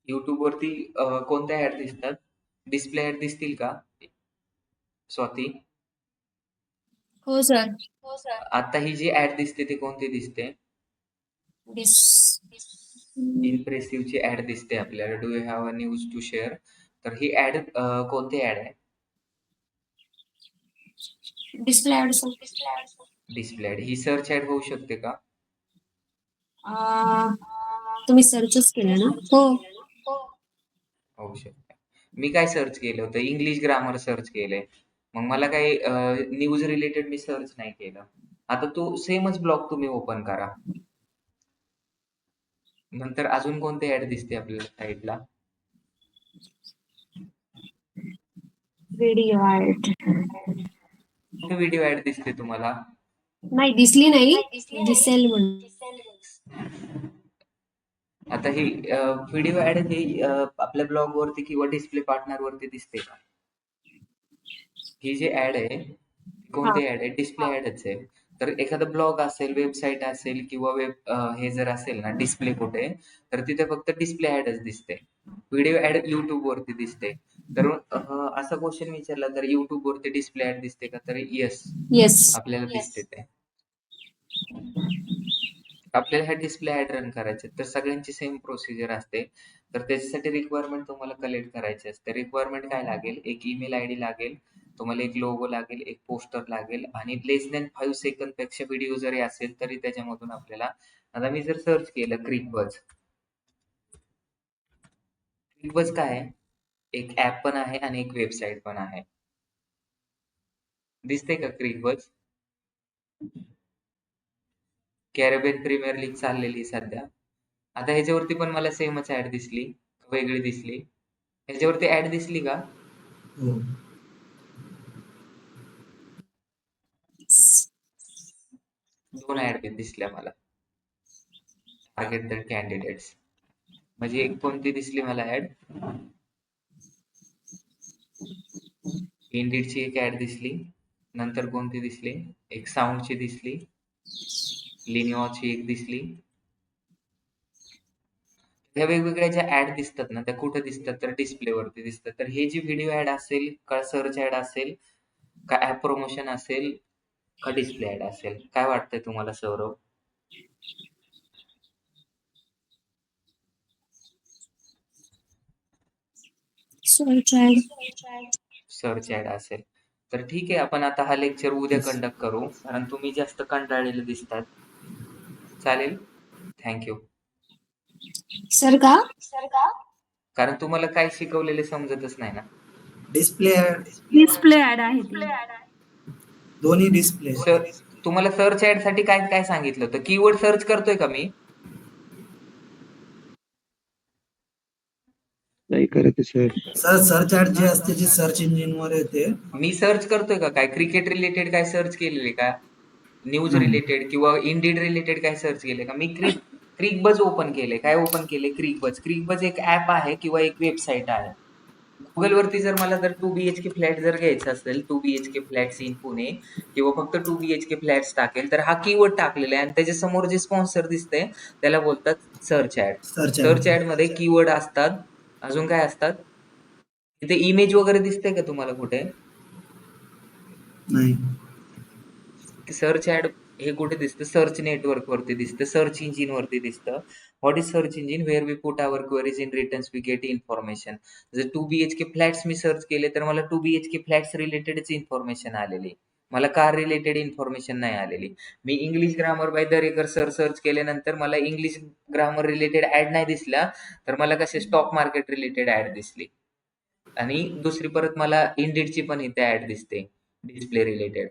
YouTube वरती कोणत्या add दिसतात? डिस्प्ले ऍड दिसतील का स्वाती? हो सर. आता ही जी ऍड दिसते ती कोणती दिसते? डिस इम्प्रेसिव्हची ऍड दिसते आपल्याला. Do you have a news to share? तर ही ऍड कोणती ऍड आहे? Display ad sir. Display ad. ही सर्च ऍड होऊ शकते का? तुम्ही सर्चच केलं ना? हो. होऊ शकते. मी काय सर्च केलं होतं? इंग्लिश ग्रामर सर्च केलंय. मग मला काही न्यूज रिलेटेड मी सर्च नाही केलं. आता तो सेमच ब्लॉग तुम्ही ओपन करा. नंतर अजून कोणती ऍड दिसते आपल्याला साईडला? Video ad. कुठे व्हिडिओ ऍड दिसते तुम्हाला? नाही दिसली नाही. दिसेल म्हणून. आता ही व्हिडिओ ऍड ही आपल्या ब्लॉग वरती किंवा डिस्प्ले पार्टनर वरती दिसते का? ही जी ऍड आहे ती हा. कोणती ऍड आहे? डिस्प्ले ऍडच आहे. तर एखादा ब्लॉग असेल, वेबसाईट असेल किंवा हे जर असेल ना डिस्प्ले कुठे, तर तिथे फक्त डिस्प्ले ऍडच दिसते. व्हिडिओ ऍड YouTube वरती दिसते. तर असा क्वेश्चन विचारला तर YouTube वरती डिस्प्ले ऍड दिसते का? तर येस, येस. आपल्याला दिसते ते. आपल्याला ह्या डिस्प्ले ऍड रन करायचे तर सगळ्यांची सेम प्रोसिजर असते. तर त्याच्यासाठी रिक्वायरमेंट तुम्हाला कलेक्ट करायची असते. रिक्वायरमेंट काय लागेल? एक ईमेल आयडी लागेल, तुम्हाला एक लोगो लागेल, एक पोस्टर लागेल आणि लेस दॅन 5 सेकंद पेक्षा व्हिडिओ जरी असेल तरी त्याच्यामधून आपल्याला. आता मी जर सर्च केलं क्रिकबज. क्रिकबज काय आहे? एक ऍप पण आहे आणि एक वेबसाईट पण आहे. दिसते का क्रिकबज? कॅरेबियन प्रीमियर लीग चाललेली सध्या. आता ह्याच्यावरती पण मला सेमच ऍड दिसली, वेगळी दिसली. ह्याच्यावरती ऍड दिसली का? हो. 2 ऍड दिसल्या मला. Target the candidates. म्हणजे एक कोणती दिसली मला ऍड? इंडीडची एक ऍड दिसली. नंतर कोणती दिसली? एक साऊंडची दिसली. लिनिओची एक दिसली. ह्या वेगवेगळ्या ज्या ऍड दिसतात ना, त्या कुठे दिसतात? तर डिस्प्ले वरती दिसतात. तर हे जी व्हिडिओ ऍड असेल का सर्च ऍड असेल का ऍप प्रमोशन असेल का डिस्प्ले ऍड असेल? काय वाटतंय तुम्हाला Saurabh? Search ad. Search ad असेल. तर ठीक आहे, आपण आता हा लेक्चर उद्या कंडक्ट करू कारण तुम्ही जास्त कंटाळलेले दिसतात. चालेल? थँक सर का? कारण तुम्हाला काय शिकवलेले समजतच नाही ना. Display ad. डिस्प्ले ऍड आहे ती. दोन्ही डिस्प्ले. सर तुम्हाला सर्च ऍड साठी काय काय सांगितलं होतं? कीवर्ड सर्च करतोय का मी? नाही करत सर. सर सर्च ऍड जी असते जी सर्च इंजिन वर येते. मी सर्च करतोय का काय? क्रिकेट रिलेटेड काय सर्च केलेले का? न्यूज नाही. रिलेटेड किंवा इंडीड रिलेटेड काय सर्च केले का? मी क्रिकबज ओपन केले. काय ओपन केले? क्रिकबज. क्रिकबज एक ऍप आहे किंवा एक वेबसाईट आहे. गुगल वरती जर मला 2 BHK फ्लॅट जर घ्यायचा असेल, 2 BHK फ्लॅट्स इन पुणे किंवा फक्त 2 BHK फ्लॅट्स टाकेल तर हा कीवर्ड टाकलेला आहे आणि त्याच्या समोर जे स्पॉन्सर दिसतंय त्याला बोलतात search ad. Search search ad. Ad मध्ये कीवर्ड असतात. अजून काय असतात? तिथे इमेज वगैरे दिसते का तुम्हाला कुठे? नाही. सर्च ऍड हे कुठे दिसतं? सर्च नेटवर्क वरती दिसतं, सर्च इंजिन वरती दिसतं. What is search engine? Where we put our queries in returns we get information. जर 2 BHK फ्लॅट्स मी सर्च केले तर मला 2 BHK फ्लॅट्स रिलेटेडच इन्फॉर्मेशन आलेली. मला कार रिलेटेड इन्फॉर्मेशन नाही आलेली. मी English grammar by Darekar sir search केल्यानंतर मला इंग्लिश ग्रामर रिलेटेड ऍड नाही दिसल्या, तर मला कसे स्टॉक मार्केट रिलेटेड ऍड दिसली. आणि दुसरी परत मला इंडिडची पण इथे ऍड दिसते डिस्प्ले रिलेटेड.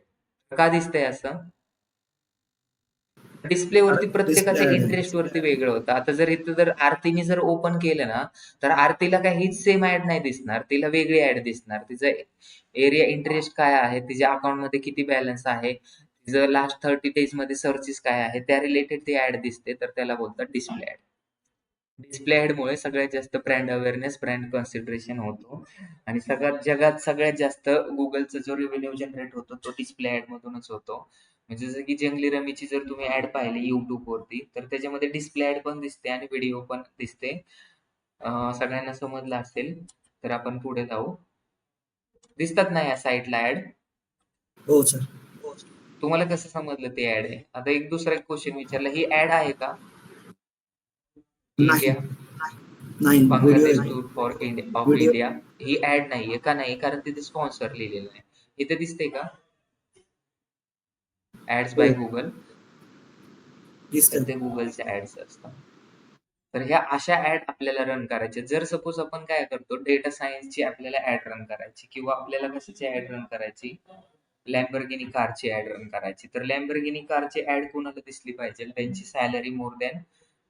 का दिसतंय असं? डिस्प्ले वरती डिस्प्ले प्रत्येकाच्या ऍड आहे. इंटरेस्ट वरती वेगळं होतं. आता जर इथं जर आरतीने जर ओपन केलं ना, तर आरतीला काही हीच सेम ऍड नाही दिसणार. तिला वेगळी ऍड दिसणार. तिचं एरिया इंटरेस्ट काय आहे, तिच्या अकाउंटमध्ये किती बॅलन्स आहे, तिचं लास्ट 30 डेज मध्ये सर्चेस काय आहे, त्या रिलेटेड ती ऍड दिसते. तर त्याला बोलतात डिस्प्ले ऍड. डिस्प्ले ॲडमुळे सगळ्यात जास्त ब्रँड अवेअरनेस, ब्रँड कन्सिडरेशन होतो आणि जगात सगळ्यात जास्त Googleचा जो रेव्हेन्यू जनरेट होतो तो डिस्प्ले ॲडमधूनच होतो. म्हणजे जसं की जंगली रमीची जर तुम्ही ॲड पाहिली YouTube वरती तर त्याच्यामध्ये डिस्प्ले ॲड पण दिसते आणि व्हिडिओ पण दिसते. सगळ्यांना समजलं असेल तर आपण पुढे जाऊ. दिसतात ना या साईटला ऍड? हो सर. तुम्हाला कसं समजलं ते ऍड आहे? आता एक दुसरा एक क्वेश्चन विचारला, ही ऍड आहे का? नाही. इंडिया नाही, व्हिडिओ बांगलादेश आहे. Tour for of video India, ही ऍड नाहीये का? नाही, कारण तिथे स्पॉन्सर लिहिलेलं आहे. इथे दिसते का ऍड्स हो बाय गुगल? तर दिसतं. ते गुगलचे ऍड्स असतात. तर ह्या अशा ऍड आपल्याला रन करायच्या. जर सपोज आपण काय करतो, डेटा सायन्सची आपल्याला ऍड रन करायची किंवा आपल्याला कशाची ऍड रन करायची, लॅम्बोर्गिनी कारची ऍड रन करायची. तर लॅम्बोर्गिनी कारची ऍड कोणाला दिसली पाहिजे, त्यांची salary more than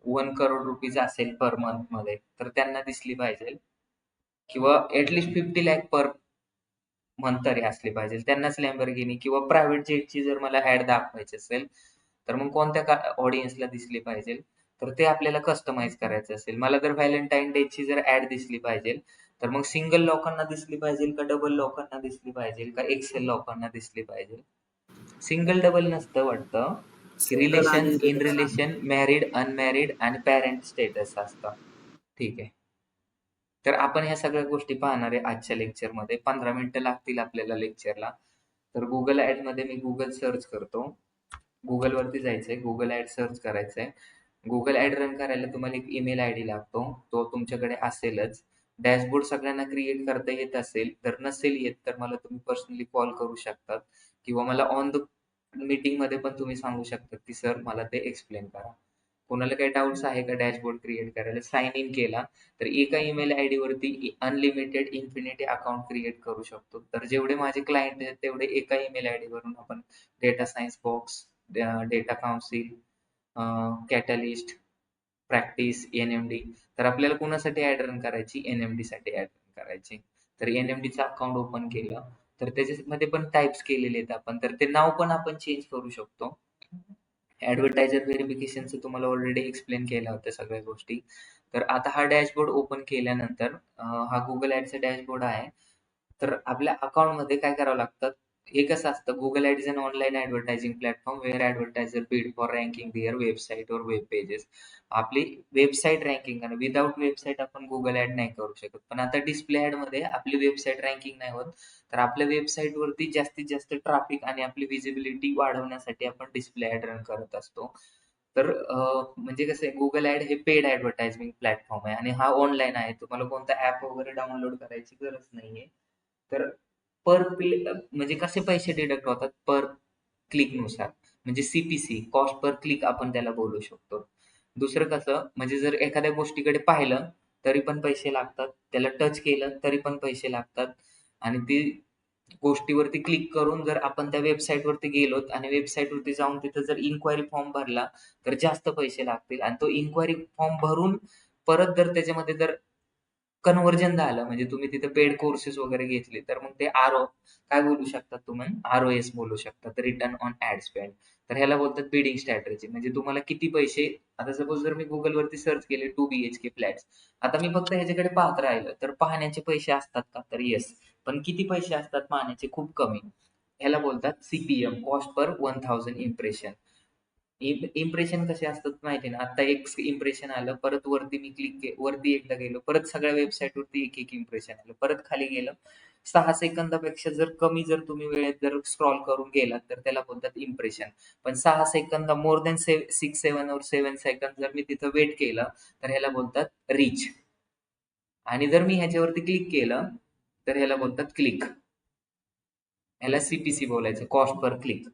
1 crore rupees असेल पर मंथ मध्ये, तर त्यांना दिसली पाहिजे. किंवा ऍटलीस्ट 50 लाख पर मंथ तरी असली पाहिजे, त्यांनाच लॅम्बोर्गिनी. किंवा प्रायव्हेट जेटची जर मला ऍड दाखवायची असेल तर मग कोणत्या ऑडियन्सला दिसली पाहिजे, तर ते आपल्याला कस्टमाइज करायचं असेल. मला जर व्हॅलेंटाईन डेची जर ऍड दिसली पाहिजे तर मग सिंगल लोकांना दिसली पाहिजे का, डबल लोकांना दिसली पाहिजे का, एक्सेल लोकांना दिसली पाहिजे? सिंगल डबल नसतं वाटतं, की सिंगल रिलेशन, आणि इन रिलेशन, मॅरिड, अनमॅरिड आणि पॅरेंट स्टेटस असतं. ठीक आहे. तर आपण ह्या सगळ्या गोष्टी पाहणार आहे आजच्या लेक्चरमध्ये. 15 मिनिटं लागतील आपल्याला लेक्चरला. तर गुगल ॲडमध्ये मी गुगल सर्च करतो. गुगलवरती जायचंय, गुगल ॲड सर्च करायचंय. गुगल ॲड रन करायला तुम्हाला एक ईमेल आयडी लागतो, तो तुमच्याकडे असेलच. डॅशबोर्ड सगळ्यांना क्रिएट करता येत असेल, तर नसेल येत तर मला तुम्ही पर्सनली कॉल करू शकतात किंवा मला ऑन द मीटिंगमध्ये पण तुम्ही सांगू शकता की सर मला ते एक्सप्लेन करा. कोणाला काही डाऊट्स आहे का डॅशबोर्ड क्रिएट करायला? साइन इन केला तर एका ईमेल आयडी वरती अनलिमिटेड इन्फिनिटी अकाउंट क्रिएट करू शकतो. तर जेवढे माझे क्लायंट आहेत तेवढे एका ईमेल आयडी वरून आपण data science box, data council, catalyst, practice, NMD. तर आपल्याला कोणासाठी ऍड रन करायची? एनएमडी साठी ऍड रन करायची. तर एनएमडीचं अकाउंट ओपन केलं तर त्याच्यामध्ये पण टाइप्स केलेले आहेत आपण, तर ते नाव पण आपण चेंज करू शकतो. ॲडव्हर्टायझर व्हेरिफिकेशनचं तुम्हाला ऑलरेडी एक्सप्लेन केल्या होत्या सगळ्या गोष्टी. तर आता हा डॅशबोर्ड ओपन केल्यानंतर हा Google ॲडचा डॅशबोर्ड आहे. तर आपल्या अकाउंटमध्ये काय करावं लागतं? हे कसं असतं, Google ad is an online advertising platform where advertiser bid for ranking their website or web pages. आपली वेबसाईट रँकिंग करणं. विदाऊट वेबसाईट आपण Google ॲड नाही करू शकत. पण आता डिस्प्ले ॲडमध्ये आपली वेबसाईट रँकिंग नाही होत. तर आपल्या वेबसाईटवरती जास्तीत जास्त ट्रॅफिक आणि आपली व्हिजिबिलिटी वाढवण्यासाठी आपण डिस्प्ले ॲड रन करत असतो. तर म्हणजे कसं आहे, Google ॲड हे पेड ॲडव्हर्टायझिंग प्लॅटफॉर्म आहे आणि हा ऑनलाईन आहे. तुम्हाला कोणता ॲप वगैरे डाउनलोड करायची गरज नाहीये. तर म्हणजे कसे पैसे डिडक्ट होतात? पर क्लिकनुसार. म्हणजे CPC, कॉस्ट पर क्लिक आपण त्याला बोलू शकतो. दुसरं कसं, म्हणजे जर एखाद्या गोष्टीकडे पाहिलं तरी पण पैसे लागतात. त्याला टच केलं तरी पण पैसे लागतात. आणि ती गोष्टीवरती क्लिक करून जर आपण त्या वेबसाईटवरती गेलोत आणि वेबसाईटवरती जाऊन तिथं जर इन्क्वायरी फॉर्म भरला तर जास्त पैसे लागतील. आणि तो इन्क्वायरी फॉर्म भरून परत जर त्याच्यामध्ये जर कन्व्हर्जन झालं, म्हणजे तुम्ही तिथे पेड कोर्सेस वगैरे घेतले, तर मग ते काय बोलू शकतात तुम्ही? ROS बोलू शकतात, रिटर्न ऑन ॲड स्पेंड. तर ह्याला बोलतात बिडिंग स्ट्रॅटेजी. म्हणजे तुम्हाला किती पैसे, आता सपोज जर मी Googleवरती सर्च केले 2 BHK फ्लॅट्स, आता मी फक्त ह्याच्याकडे पाहत राहिलो, तर पाहण्याचे पैसे असतात का? तर येस. पण किती पैसे असतात पाहण्याचे? खूप कमी. ह्याला बोलतात CPM, cost per 1000 impression. Impression कसे असतात माहिती आहे ना? आता एक इम्प्रेशन आलं, परत वरती मी वरती एकदा गेलो, परत सगळ्या वेबसाईटवरती एक इम्प्रेशन आलं, परत खाली गेलं. 6 सेकंदापेक्षा जर कमी जर तुम्ही वेळेत जर स्क्रॉल करून गेलात, तर त्याला बोलतात इम्प्रेशन. पण 6 सेकंद मोर दॅन 6, 7 और 7 सेकंद जर मी तिथं वेट केलं, तर ह्याला बोलतात रीच. आणि जर मी ह्याच्यावरती क्लिक केलं, तर ह्याला बोलतात क्लिक. ह्याला CPC बोलायचं, कॉस्ट पर क्लिक.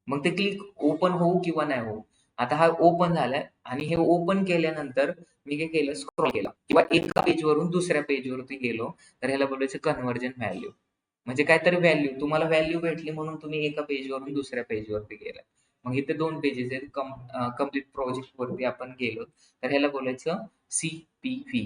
मग ते क्लिक ओपन होऊ किंवा नाही होऊ. आता हा ओपन झालाय आणि हे ओपन केल्यानंतर मी काय केलं, स्क्रॉल केला किंवा एका पेजवरून दुसऱ्या पेजवरती गेलो, तर ह्याला बोलायचं कन्व्हर्जन व्हॅल्यू. म्हणजे काहीतरी व्हॅल्यू, तुम्हाला व्हॅल्यू भेटली म्हणून तुम्ही एका पेजवरून दुसऱ्या पेजवरती गेलाय. मग इथे 2 पेजेस आहेत. कंप्लीट प्रोजेक्टवरती आपण गेलो, तर ह्याला बोलायचं CPV,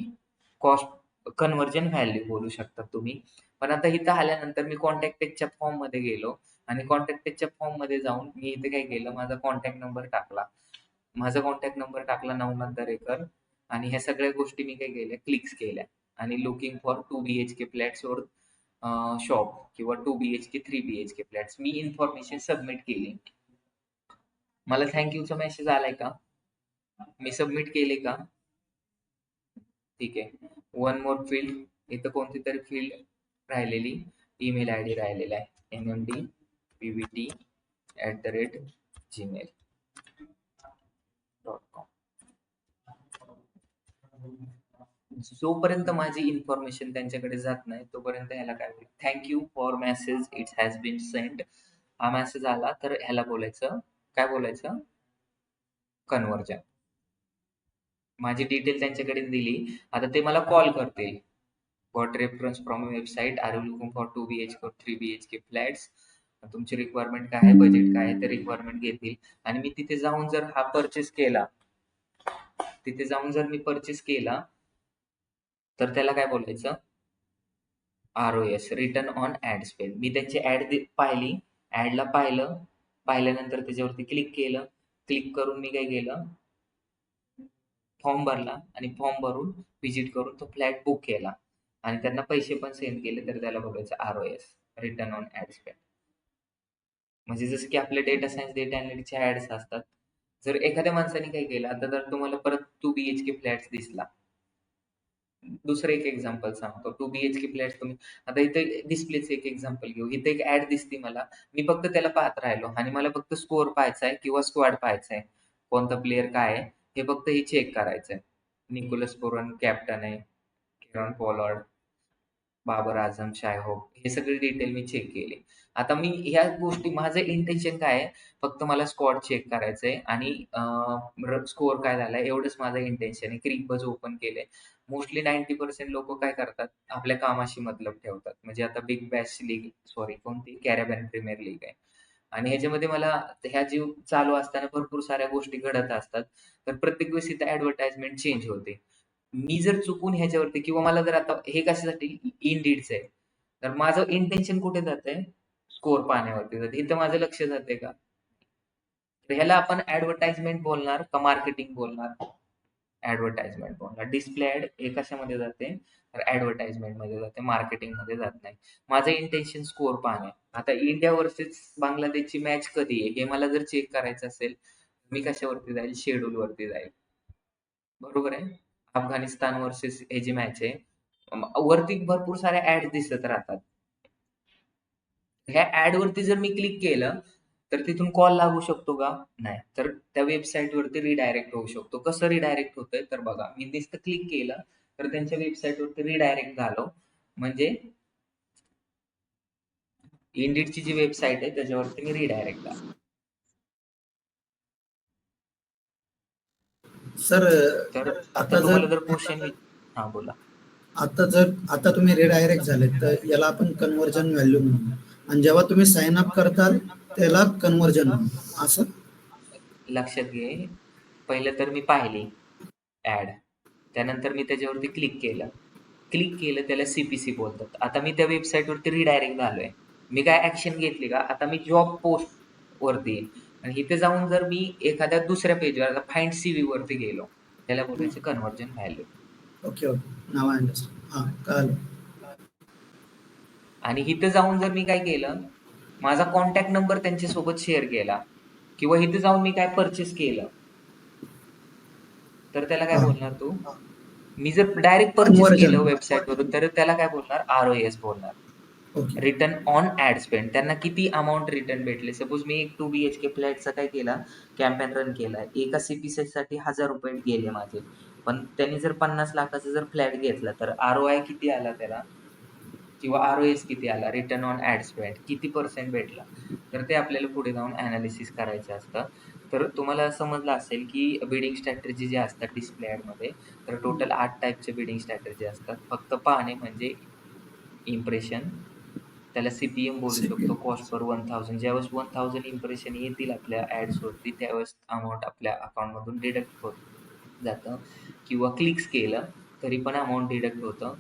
कॉस्ट कन्व्हर्जन व्हॅल्यू बोलू शकता तुम्ही. पण आता इथं आल्यानंतर मी कॉन्टॅक्ट पेजच्या फॉर्ममध्ये गेलो आणि कॉन्टॅक्ट पेजच्या फॉर्ममध्ये जाऊन मी इथे काय केलं, माझा कॉन्टॅक्ट नंबर टाकला. माझा कॉन्टॅक्ट नंबर टाकला नवनाथ दरेकर आणि ह्या सगळ्या गोष्टी मी काय केल्या, क्लिक्स केल्या. आणि लुकिंग फॉर 2 BHK फ्लॅट्स और शॉप किंवा 2 BHK, 3 BHK फ्लॅट्स मी इन्फॉर्मेशन सबमिट केली. मला थँक यूचा मेसेज आलाय का? मी सबमिट केले का? ठीक आहे. वन मोर फील्ड, इथं कोणती तरी फील्ड राहिलेली, ईमेल आय डी राहिलेला आहे, mmdpvt@gmail.com. जोपर्यंत माझी इन्फॉर्मेशन त्यांच्याकडे जात नाही तोपर्यंत ह्याला काय होईल, thank for message it has been send. हा मेसेज आला तर ह्याला बोलायचं, काय बोलायचं, कन्व्हर्जन. माझी डिटेल त्यांच्याकडे दिली, आता ते मला कॉल करतील. Got reference from website, are you looking for 2 BHK 3 BHK flats, तुमची रिक्वायरमेंट काय आहे, बजेट काय आहे, ते रिक्वायरमेंट घेतील. आणि मी तिथे जाऊन जर हा परचेस केला, तिथे जाऊन जर मी परचेस केला तर त्याला काय बोलायचं, ROS, return on ad spend. मी त्यांची ऍड पाहिली, ऍडला पाहिल्यानंतर त्याच्यावरती क्लिक केलं, क्लिक करून मी काय केलं, फॉर्म भरला आणि फॉर्म भरून व्हिजिट करून तो फ्लॅट बुक केला आणि त्यांना पैसे पण सेंड केले, तर त्याला बोलायचं ROS, return on ad spend. म्हणजे जसं की आपले डेटा सायन्स, डेटा अनालिटिक्सच्या ऍड्स असतात. जर एखाद्या माणसाने काय केलं, आता जर तुम्हाला परत 2 BHK फ्लॅट्स दिसला, दुसरं एक एक्झाम्पल सांगतो. 2 BHK फ्लॅट्स तुम्ही आता इथे डिस्प्लेचं एक एक्झाम्पल घेऊ. इथे एक ऍड दिसते मला, मी फक्त त्याला पाहत राहिलो आणि मला फक्त स्कोअर पाहायचा आहे किंवा स्क्वॉड पाहायचा आहे. कोणता प्लेयर काय आहे हे फक्त हे चेक करायचं आहे. निकोलस पुरन कॅप्टन आहे, Kieron Pollard, Babar Azam, Shai Hope, हे सगळे डिटेल मी चेक केले. आता मी ह्या गोष्टी, माझं इंटेन्शन काय आहे, फक्त मला स्क्वॉड चेक करायचंय आणि स्कोअर काय झालाय एवढंच माझं इंटेन्शन आहे. क्रिकबज ओपन केलंय. मोस्टली 90% लोक काय करतात, आपल्या कामाशी मतलब ठेवतात. म्हणजे आता बिग बॅश लीग, सॉरी कोणती, कॅरेबियन प्रीमियर लीग आहे आणि ह्याच्यामध्ये मला ह्या जी चालू असताना भरपूर साऱ्या गोष्टी घडत असतात, तर प्रत्येक वेळेस इथं ऍडव्हर्टाइजमेंट चेंज होते. मी जर चुकून ह्याच्यावरती, किंवा मला जर आता हे कशासाठी इनडीडचं आहे, तर माझं इंटेन्शन कुठे जातंय, स्कोर पाहण्यावरती जाते. इथं माझं लक्ष जाते का? तर ह्याला आपण ऍडव्हर्टाइजमेंट बोलणार का मार्केटिंग बोलणार? ऍडव्हर्टाइजमेंट बोलणार. डिस्प्ले ऍड हे कशामध्ये जाते, तर ऍडव्हर्टाइजमेंट मध्ये जाते, मार्केटिंग मध्ये जात नाही. माझं इंटेन्शन स्कोर पाहणे. आता इंडिया वर्सेस बांगलादेशची मॅच कधी आहे हे मला जर चेक करायचं असेल, मी कशावरती जाईल, शेड्यूल वरती जाईल, बरोबर आहे. अफगाणिस्तान वर्सेस हे जी मॅच आहे, वरती भरपूर साऱ्या ऍड दिसत राहतात. ह्या ऍड वरती जर मी क्लिक केलं तर तिथून कॉल लागू शकतो का? नाही. तर त्या वेबसाईट वरती रिडायरेक्ट होऊ शकतो. कसं रिडायरेक्ट होतंय, तर बघा, मी नुसतं क्लिक केलं तर त्यांच्या वेबसाईट वरती रिडायरेक्ट झालो. म्हणजे इंडिडची जी वेबसाईट आहे त्याच्यावरती मी रिडायरेक्ट झालो. सर तर आता आता जर तुम्हाला जर क्वेश्चन, हा बोला. आता तुम्ही रिडायरेक्ट झाले तर याला आपण कन्व्हर्जन व्हॅल्यू म्हणू, आणि जेव्हा तुम्ही साइन अप करताल त्याला कन्व्हर्जन म्हणू असं. लक्षात घे, पहिलं तर मी पाहिली ऍड, त्यानंतर मी त्याच्यावरती क्लिक केलं त्याला CPC बोलतात. आता मी त्या वेबसाईटवरती रिडायरेक्ट झालोय. मी काय ऍक्शन घेतली का, आता मी जॉब पोस्ट वरती येईल आणि इथे जाऊन जर मी एखाद्या दुसऱ्या पेजवर फाइंड CV वरती गेलो, त्याला बोलायचं कन्व्हर्जन व्हॅल्यू. ओके ओके, नाव अंडरस्टँड, हां कळालं. आणि इथे जाऊन जर मी काय केलं, माझा कॉन्टॅक्ट नंबर त्यांच्यासोबत शेअर केला किंवा इथे जाऊन मी काय परचेस केलं, तर त्याला काय हां, बोलणार तू? मी जर डायरेक्ट परचेस कन्व्हर्जन. केलं वेबसाईट वरून तर त्याला काय बोलणार, ROS बोलणार, okay. Return on ad spend. त्यांना किती अमाऊंट रिटर्न भेटले. सपोज मी एक 2 BHK फ्लॅटचा काय केला, कॅम्पेन रन केला, एका CPC साठी ₹1000 गेले माझे. पण त्यांनी जर 50 लाखाचा जर फ्लॅट घेतला तर ROI किती आला त्याला, किंवा ROS किती आला, रिटर्न ऑन ऍड स्पेंड किती पर्सेंट भेटला, तर ते आपल्याला पुढे जाऊन अनालिसिस करायचं असतं. तर तुम्हाला समजलं असेल की बिडिंग स्ट्रॅटेजी जे असतात डिस्प्ले ऍडमध्ये, तर टोटल 8 टाईपचे बिडिंग स्ट्रॅटेजी असतात. फक्त पाहणे म्हणजे इम्प्रेशन, त्याला CPM बोलू शकतो, CPM. Cost per 1000. ज्यावेळेस 1000 इम्प्रेशन येतील आपल्या ॲड्सवरती त्यावेळेस अमाउंट आपल्या अकाउंटमधून डिडक्ट होत जातं, किंवा क्लिक्स केलं तरी पण अमाउंट डिडक्ट होतं.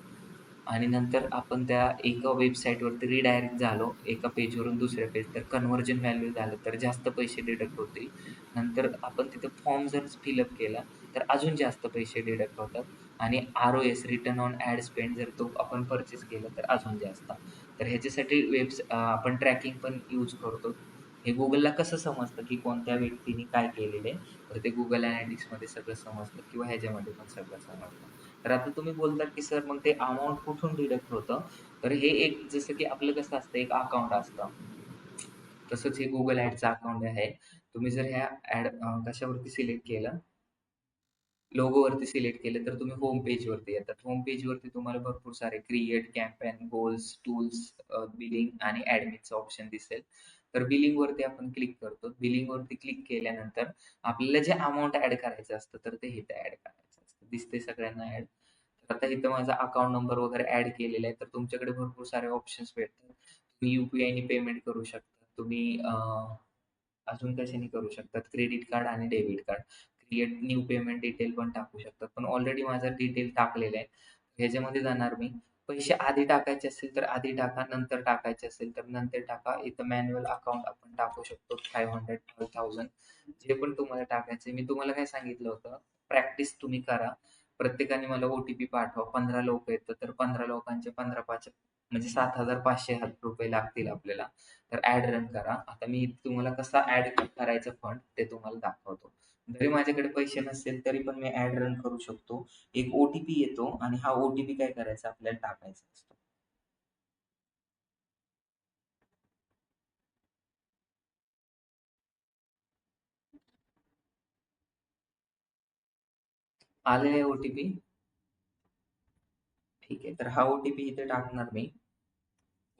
आणि नंतर आपण त्या एका वेबसाईटवरती रिडायरेक्ट झालो, एका पेजवरून दुसऱ्या पेज, तर कन्व्हर्जन व्हॅल्यू झालं तर जास्त पैसे डिडक्ट होतील. नंतर आपण तिथं फॉर्म जर फिलअप केला तर अजून जास्त पैसे डिडक्ट होतात. आणि ROS, return on ad spend, जर तो आपण परचेस केला तर अजून जास्त. तर ह्याच्यासाठी आपण ट्रॅकिंग पण यूज करतो. हे Googleला कसं समजतं की कोणत्या व्यक्तीने काय केलेलं आहे, तर ते Google Analyticsमध्ये सगळं समजतं किंवा ह्याच्यामध्ये पण सगळं समजतं. तर आता तुम्ही बोलतात की सर मग ते अमाउंट कुठून डिडक्ट होतं? तर हे एक जसं की आपलं कसं असतं एक अकाउंट असतं. तसंच हे Google ॲडचं अकाउंट आहे. तुम्ही जर ह्या कशावरती सिलेक्ट केलं लोगोवरती सिलेक्ट केलं तर तुम्ही होम पेजवरती येतात. होम पेजवरती तुम्हाला भरपूर सारे create, campaign, goals, tools, billing आणि ॲडमिनचं ऑप्शन दिसेल. तर बिलिंगवरती आपण क्लिक करतो. बिलिंगवरती क्लिक केल्यानंतर आपल्याला जे अमाउंट ॲड करायचं असतं, तर ते इथे ॲड करायचं असतं. दिसते सगळ्यांना ॲड. तर आता इथं माझा अकाउंट नंबर वगैरे ॲड केलेला आहे. तर तुमच्याकडे भरपूर सारे ऑप्शन्स भेटतात. तुम्ही यू-पी-आयने पेमेंट करू शकता. तुम्ही अजून कशाने करू शकतात, क्रेडिट कार्ड आणि debit card. Create new payment detail पण टाकू शकतात. पण ऑलरेडी माझा डिटेल टाकलेला आहे. ह्याच्यामध्ये जाणार मी. पैसे आधी टाकायचे असतील तर आधी टाका, नंतर टाकायचे असेल तर नंतर टाका. इथं मॅन्युअल अकाउंट आपण टाकू शकतो 500, 5000 जे पण तुम्हाला टाकायचं मी तुम्हाला काय सांगितलं होतं, प्रॅक्टिस तुम्ही करा. प्रत्येकाने मला ओ-टी-पी पाठवा. 15 लोकं आहेत तर 15 लोकांचे 15 5 म्हणजे ₹7,500 लागतील आपल्याला. तर ॲड रन करा. आता मी तुम्हाला कसा ॲड करायचा फंड ते तुम्हाला दाखवतो. जरी माझ्याकडे पैसे नसतील तरी पण मी ॲड रन करू शकतो. एक ओ-टी-पी येतो आणि हा ओ-टी-पी काय करायचा आपल्याला टाकायचा असतो. आलेला आहे ओ-टी-पी? ठीक आहे. तर हा ओ-टी-पी इथे टाकणार मी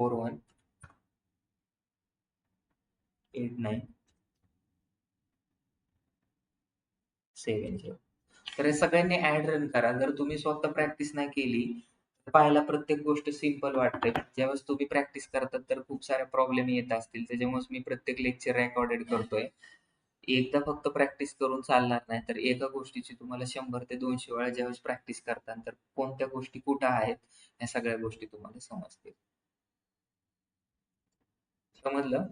418970. तर हे सगळ्यांनी ॲड रन करा. जर तुम्ही स्वतः प्रॅक्टिस नाही केली, तर पाहायला प्रत्येक गोष्ट सिंपल वाटते. ज्यावेळेस तुम्ही प्रॅक्टिस करतात तर खूप साऱ्या प्रॉब्लेम येत असतील. त्याच्यामुळेच मी प्रत्येक लेक्चर रेकॉर्डेड करतोय. एकदा फक्त प्रॅक्टिस करून चालणार नाही. तर एका गोष्टीची तुम्हाला 100 ते 200 वेळा ज्यावेळेस प्रॅक्टिस करता, तर कोणत्या गोष्टी कुठं आहेत, ह्या सगळ्या गोष्टी तुम्हाला समजतील. समजलं?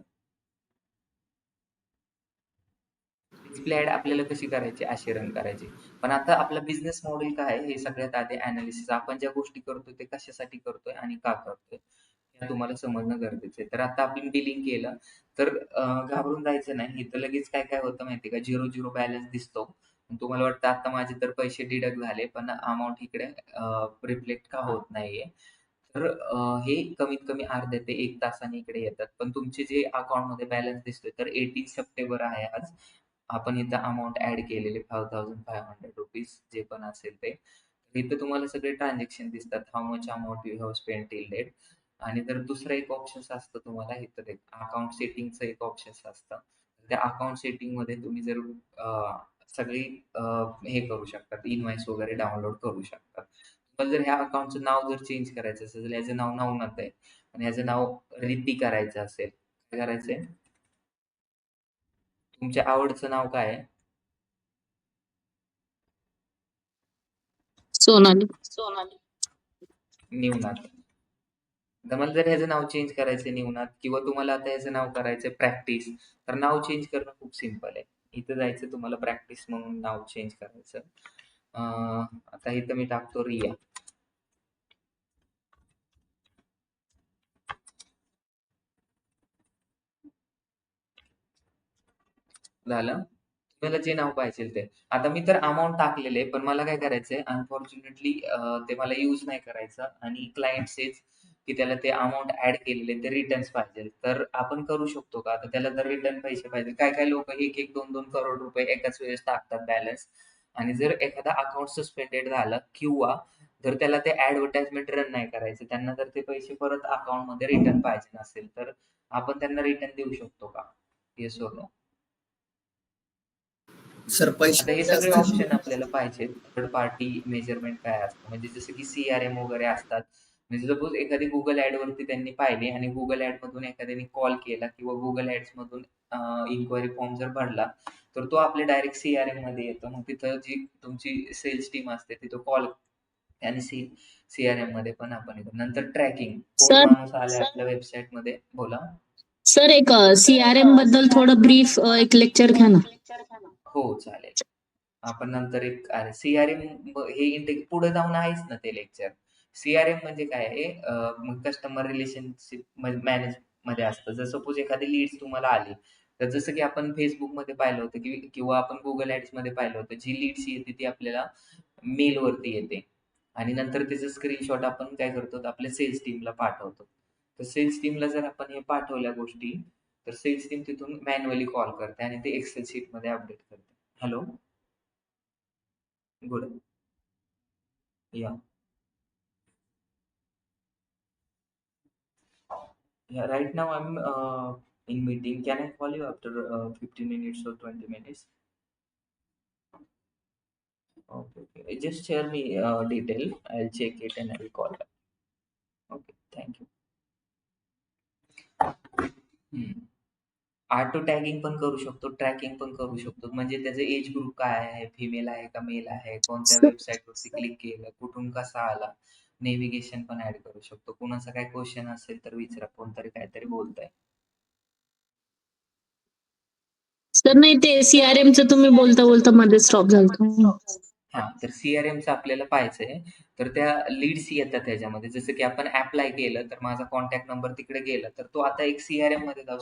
डिस्प्ले ॲड आपल्याला कशी करायची? अशी रन करायची. पण आता आपला बिझनेस मॉडेल काय आहे? हे सगळ्यात आधी एनालिसिस. आपण ज्या गोष्टी करतोय ते कशासाठी करतोय आणि का करतोय? हे तुम्हाला समजणं गरजेचं आहे. तर आता आपण बिलिंग केलं, तर घाबरून जायचं नाही. इथं लगेच काय-काय होतं माहिती आहे का? 0-0 बॅलन्स दिसतो. मग तुम्हाला वाटतं आता माझे तर पैसे डिडक्ट झाले, पण अमाउंट इकडे रिफ्लेक्ट का होत नाहीये? तर हे कमीत कमी अर्ध्या ते 1 तासाने इकडे येतात. पण तुमचे जे अकाउंटमध्ये बॅलन्स दिसतोय, तर 18 सप्टेंबर आहे आज. आपण इथं अमाउंट ॲड केलेले ₹5,500 जे पण असेल ते. तर इथं तुम्हाला सगळे ट्रान्झॅक्शन दिसतात. How much amount you have spent till date. आणि जर दुसरं एक ऑप्शन्स असतं तुम्हाला इथं एक अकाउंट सेटिंगचं एक ऑप्शन्स असतं. त्या अकाउंट सेटिंगमध्ये तुम्ही जर सगळी हे करू शकतात, इन्व्हॉइस वगैरे डाउनलोड करू शकतात. पण जर ह्या अकाउंटचं नाव जर चेंज करायचं असेल, तर याचं नाव नवनाथ आहे आणि याचं नाव रिद्धी करायचं असेल, काय करायचंय? तुमच्या आवडचं नाव काय आहे? सोनाली. निवनाथ. तर मला जर ह्याचं नाव चेंज करायचंय निवनाथ किंवा तुम्हाला आता ह्याचं नाव करायचंय प्रॅक्टिस, तर नाव चेंज करणं खूप सिंपल आहे. इथं जायचं तुम्हाला प्रॅक्टिस म्हणून नाव चेंज करायचं. आता इथं मी टाकतो रिया. झालं? तुम्हाला जे नाव पाहिजे ते. आता मी तर अमाउंट टाकलेलं आहे, पण मला काय करायचंय अनफॉर्च्युनेटली ते मला यूज नाही करायचं आणि क्लायंट सेज की त्याला ते अमाउंट ॲड केलेले ते रिटर्न्स पाहिजे. तर आपण करू शकतो का? आता त्याला जर रिटर्न पैसे पाहिजे. काही-काही लोकं 1-1, 2-2 करोड रुपये एकाच वेळेस टाकतात बॅलन्स आणि जर एखादा अकाउंट सस्पेंडेड झालं किंवा जर त्याला ते ॲडव्हर्टाइजमेंट रन नाही करायचं, त्यांना जर ते पैसे परत अकाउंटमध्ये रिटर्न पाहिजे नसेल, तर आपण त्यांना रिटर्न देऊ शकतो का? Yes or no? सर पैसे आता हे वगैरे सगळे असतील. ऑप्शन आपल्याला पाहिजेत. थर्ड पार्टी मेजरमेंट काय असतं? म्हणजे जसं की सी-आर-एम वगैरे असतात. म्हणजे सपोज एखादी Google ॲडवरती त्यांनी पाहिली आणि Google ॲडमधून एखाद्याने कॉल केला किंवा Google ॲड्समधून इन्क्वायरी फॉर्म जर भरला, तर तो आपल्या डायरेक्ट सी-आर-एममध्ये येतो. मग तिथं जी तुमची सेल्स टीम असते तिथं कॉल आणि सी-आर-एममध्ये पण आपण येतो. नंतर ट्रॅकिंग. कोण सर माणूस आलाय आपल्या वेबसाईटमध्ये बोला. सर एक CRM बद्दल थोडं ब्रीफ एक लेक्चर घ्या ना. हो, चालेल. आपण नंतर एक सीआरएम हे पुढे जाऊन आहेच ना ते लेक्चर. सीआरएम म्हणजे काय आहे कस्टमर रिलेशनशिप मॅनेज मध्ये असतं. जर सपोज एखादी लीड्स तुम्हाला आली, तर जसं की आपण Facebookमध्ये पाहिलं होतं किंवा आपण Google ॲड्समध्ये पाहिलं होतं, जी लीड्स येते ती आपल्याला मेलवरती येते. आणि नंतर त्याचं स्क्रीनशॉट आपण काय करतो, आपल्या सेल्स टीमला पाठवतो. तर सेल्स टीमला जर आपण हे पाठवल्या गोष्टी, तर सेल्स टीम तिथून मॅन्युअली कॉल करते आणि ते एक्सेल शीटमध्ये अपडेट करते. हॅलो? गुड. या. Right now I'm in meeting. Can I call you after 15 minutes or 20 minutes? Okay, okay. Just share me detail. I'll check it and I'll call back. Okay, thank you. Auto tagging पण करू शकतो, tracking पण करू शकतो. म्हणजे त्याचं age group काय आहे, फिमेल आहे का मेल आहे, कोणत्या वेबसाईटवरती क्लिक केलं, कुठून कसा आला, नेव्हिगेशन पण ऍड करू शकतो. कुणाचा काय क्वेश्चन असेल तर विचारा, कोणतरी काहीतरी बोलताय. सर नाही ते सीआरएमचं तुम्ही बोलता बोलता मध्ये स्टॉप झालं. हां, तर सीआरएमचं आपल्याला पाहायचंय. तर त्या लीड्स येतात त्याच्यामध्ये. जसं की आपण अप्लाय केलं, तर माझा कॉन्टॅक्ट नंबर तिकडे गेला. तर तो आता एक सीआरएममध्ये जाऊ.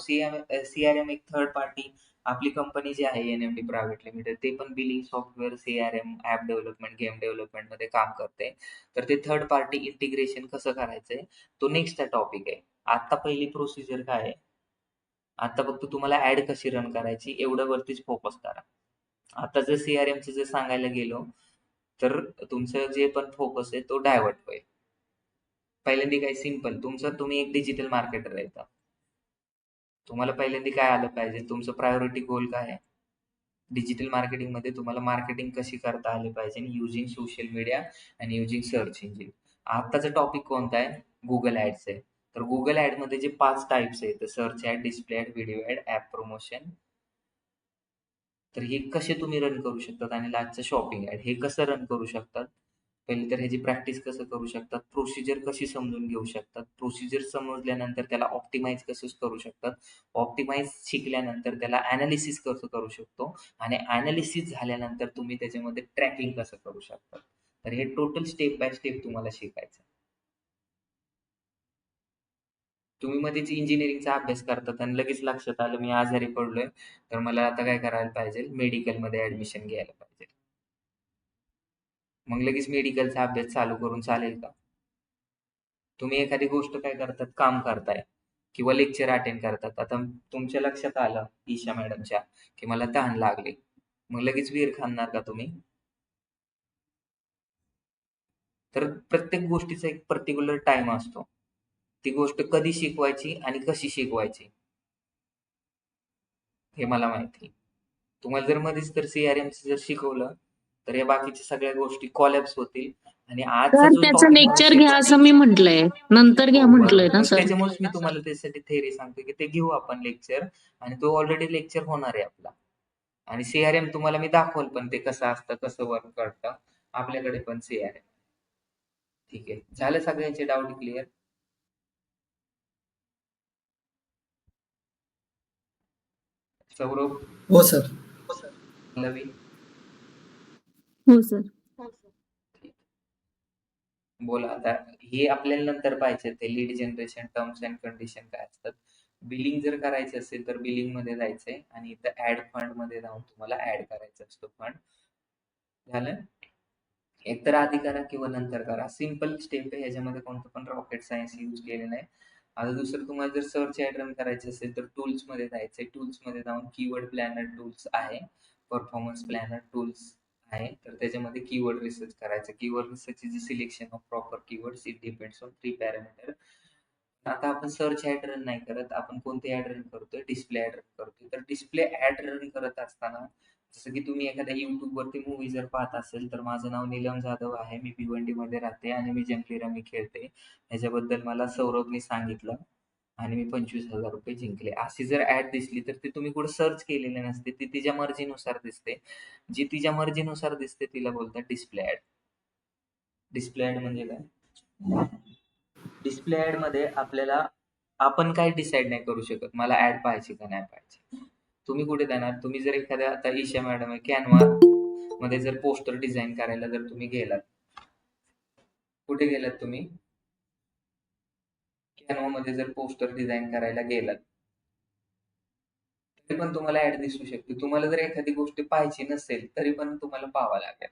सीआरएम एक थर्ड पार्टी आपली कंपनी जी आहे एन-एम-डी प्रायव्हेट लिमिटेड, ते पण billing software, CRM, app development, game डेव्हलपमेंटमध्ये काम करते. तर ते थर्ड पार्टी इंटिग्रेशन कसं करायचंय, तो नेक्स्टचा टॉपिक आहे. आता पहिली प्रोसिजर काय आहे? आता फक्त तुम्हाला ॲड कशी रन करायची एवढ्या वरतीच फोकस करा. आता जर सीआरएमचं जर सांगायला गेलो, तर तुमचं जे पण फोकस आहे तो डायव्हर्ट होईल. पहिल्यांदा काय सिंपल तुम्ही एक डिजिटल मार्केटर आहे. तुम्हाला पहिल्यांदा काय आलं पाहिजे, तुमचं प्रायोरिटी गोल काय आहे? डिजिटल मार्केटिंगमध्ये तुम्हाला मार्केटिंग कशी करता आली पाहिजे युजिंग सोशल मीडिया आणि युजिंग सर्च इंजिन. आत्ताचा टॉपिक कोणता आहे? गुगल ॲड्स आहे. तर गुगल ॲडमध्ये जे 5 टाइप्स आहेत, search ad, display ad, video ad, app promotion. तर हे कसे तुम्ही रन करू शकतात आणि लास्टचं शॉपिंग ॲड हे कसं रन करू शकतात? पहिले तर ह्याची प्रॅक्टिस कसं करू शकतात? प्रोसिजर कशी समजून घेऊ शकतात? प्रोसिजर समजल्यानंतर त्याला ऑप्टिमाइज कसं करू शकतात? ऑप्टिमाइज शिकल्यानंतर त्याला ॲनालिसिस कसं करू शकतो? आणि ॲनालिसिस झाल्यानंतर तुम्ही त्याच्यामध्ये ट्रॅकिंग कसं करू शकता? तर हे टोटल स्टेप बाय स्टेप तुम्हाला शिकायचं. तुम्ही मध्येच इंजिनिअरिंगचा अभ्यास करतात आणि लगेच लक्षात आलं मी आजारी पडलोय, तर मला आता काय करायला पाहिजे? मेडिकलमध्ये ॲडमिशन घ्यायला पाहिजे. मग लगेच मेडिकलचा अभ्यास चालू करून चालेल का? तुम्ही एखादी गोष्ट काय करतात, काम करताय किंवा लेक्चर अटेंड करतात. आता तुमच्या लक्षात आलं ईशा मॅडमच्या, की मला तहान लागली. मग लगेच विहीर खणणार का तुम्ही? तर प्रत्येक गोष्टीचा एक पर्टिक्युलर टाईम असतो. ती गोष्ट कधी शिकवायची आणि कशी शिकवायची हे मला माहिती. तुम्हाला जर मध्येच तर सीआरएमचं जर शिकवलं, तर या बाकीच्या सगळ्या गोष्टी कोलॅप्स होतील आणि आजचा सर जो त्याचं टॉपिक मला लेक्चर घ्या असं मी म्हटलंय. नंतर हो, घ्या म्हटलंय बरोबर. ना मग सर. त्याच्यामुळेच मी तुम्हाला त्यासाठी थेअरी सांगतो, की ते घेऊ आपण लेक्चर आणि तो ऑलरेडी लेक्चर होणार आहे आपला. आणि सीआरएम तुम्हाला मी दाखवल पण ते कसं असतं, कसं वर्क करतं. आपल्याकडे पण सीआरएम. ठीक आहे. झालं सगळ्यांचे डाऊट क्लिअर? सौरभ, हो सर. पल्लवी? हो सर. ठीक. बोला आता. हे आपल्याला नंतर पाहायचे ते lead generation, terms and condition काय असतात. बिलिंग जर करायचं असेल तर बिलिंगमध्ये जायचंय आणि इथं ॲड फंडमध्ये जाऊन तुम्हाला ॲड करायचा असतो फंड. झालं? एकतर आधी करा किंवा नंतर करा. सिंपल स्टेप आहे. ह्याच्यामध्ये कोणतं पण रॉकेट सायन्स यूज केलेलं नाही. आता दुसरं तुम्हाला जर सर्च ॲड रन करायचं असेल तर टूल्समध्ये जायचंय. टूल्समध्ये जाऊन कीवर्ड प्लॅनर टूल्स आहे. परफॉर्मन्स प्लॅनर टूल्स आहे. तर त्याच्यामध्ये कीवर्ड रिसर्च करायचं. Keyword research is a selection of proper keywords. It depends on 3 parameter. आता आपण सर्च ॲड रन नाही करत. आपण कोणते ॲड रन करतोय? डिस्प्ले ॲड रन करतोय. तर डिस्प्ले ॲड रन करत असताना जसं की तुम्ही एखाद्या YouTubeवरती मूव्ही जर पाहत असेल, तर माझं नाव नीलम जाधव आहे. मी भिवंडीमध्ये राहते आणि मी जंगली रमी खेळते. ह्याच्याबद्दल मला सौरभने सांगितलं आणि मी ₹25,000 जिंकले. अशी जर ॲड दिसली, तर ती तुम्ही कुठे सर्च केलेली नसते. ती तिच्या मर्जीनुसार दिसते. जी तिच्या मर्जीनुसार दिसते तिला बोलतात डिस्प्ले ॲड. डिस्प्ले ॲड म्हणजे काय? डिस्प्ले ॲडमध्ये आपल्याला आपण काही डिसाईड नाही करू शकत. मला ॲड पाहायची का नाही पाहायची. तुम्ही कुठे जाणार? तुम्ही जर एखाद्या आता ईशा मॅडम आहे Canva मध्ये जर पोस्टर डिझाइन करायला जर तुम्ही गेलात, कुठे गेलात तुम्ही? Canva मध्ये जर पोस्टर डिझाइन करायला गेलात, तरी पण तुम्हाला ॲड दिसू शकते. तुम्हाला जर एखादी गोष्ट पाहायची नसेल, तरी पण तुम्हाला पाहावं लागेल.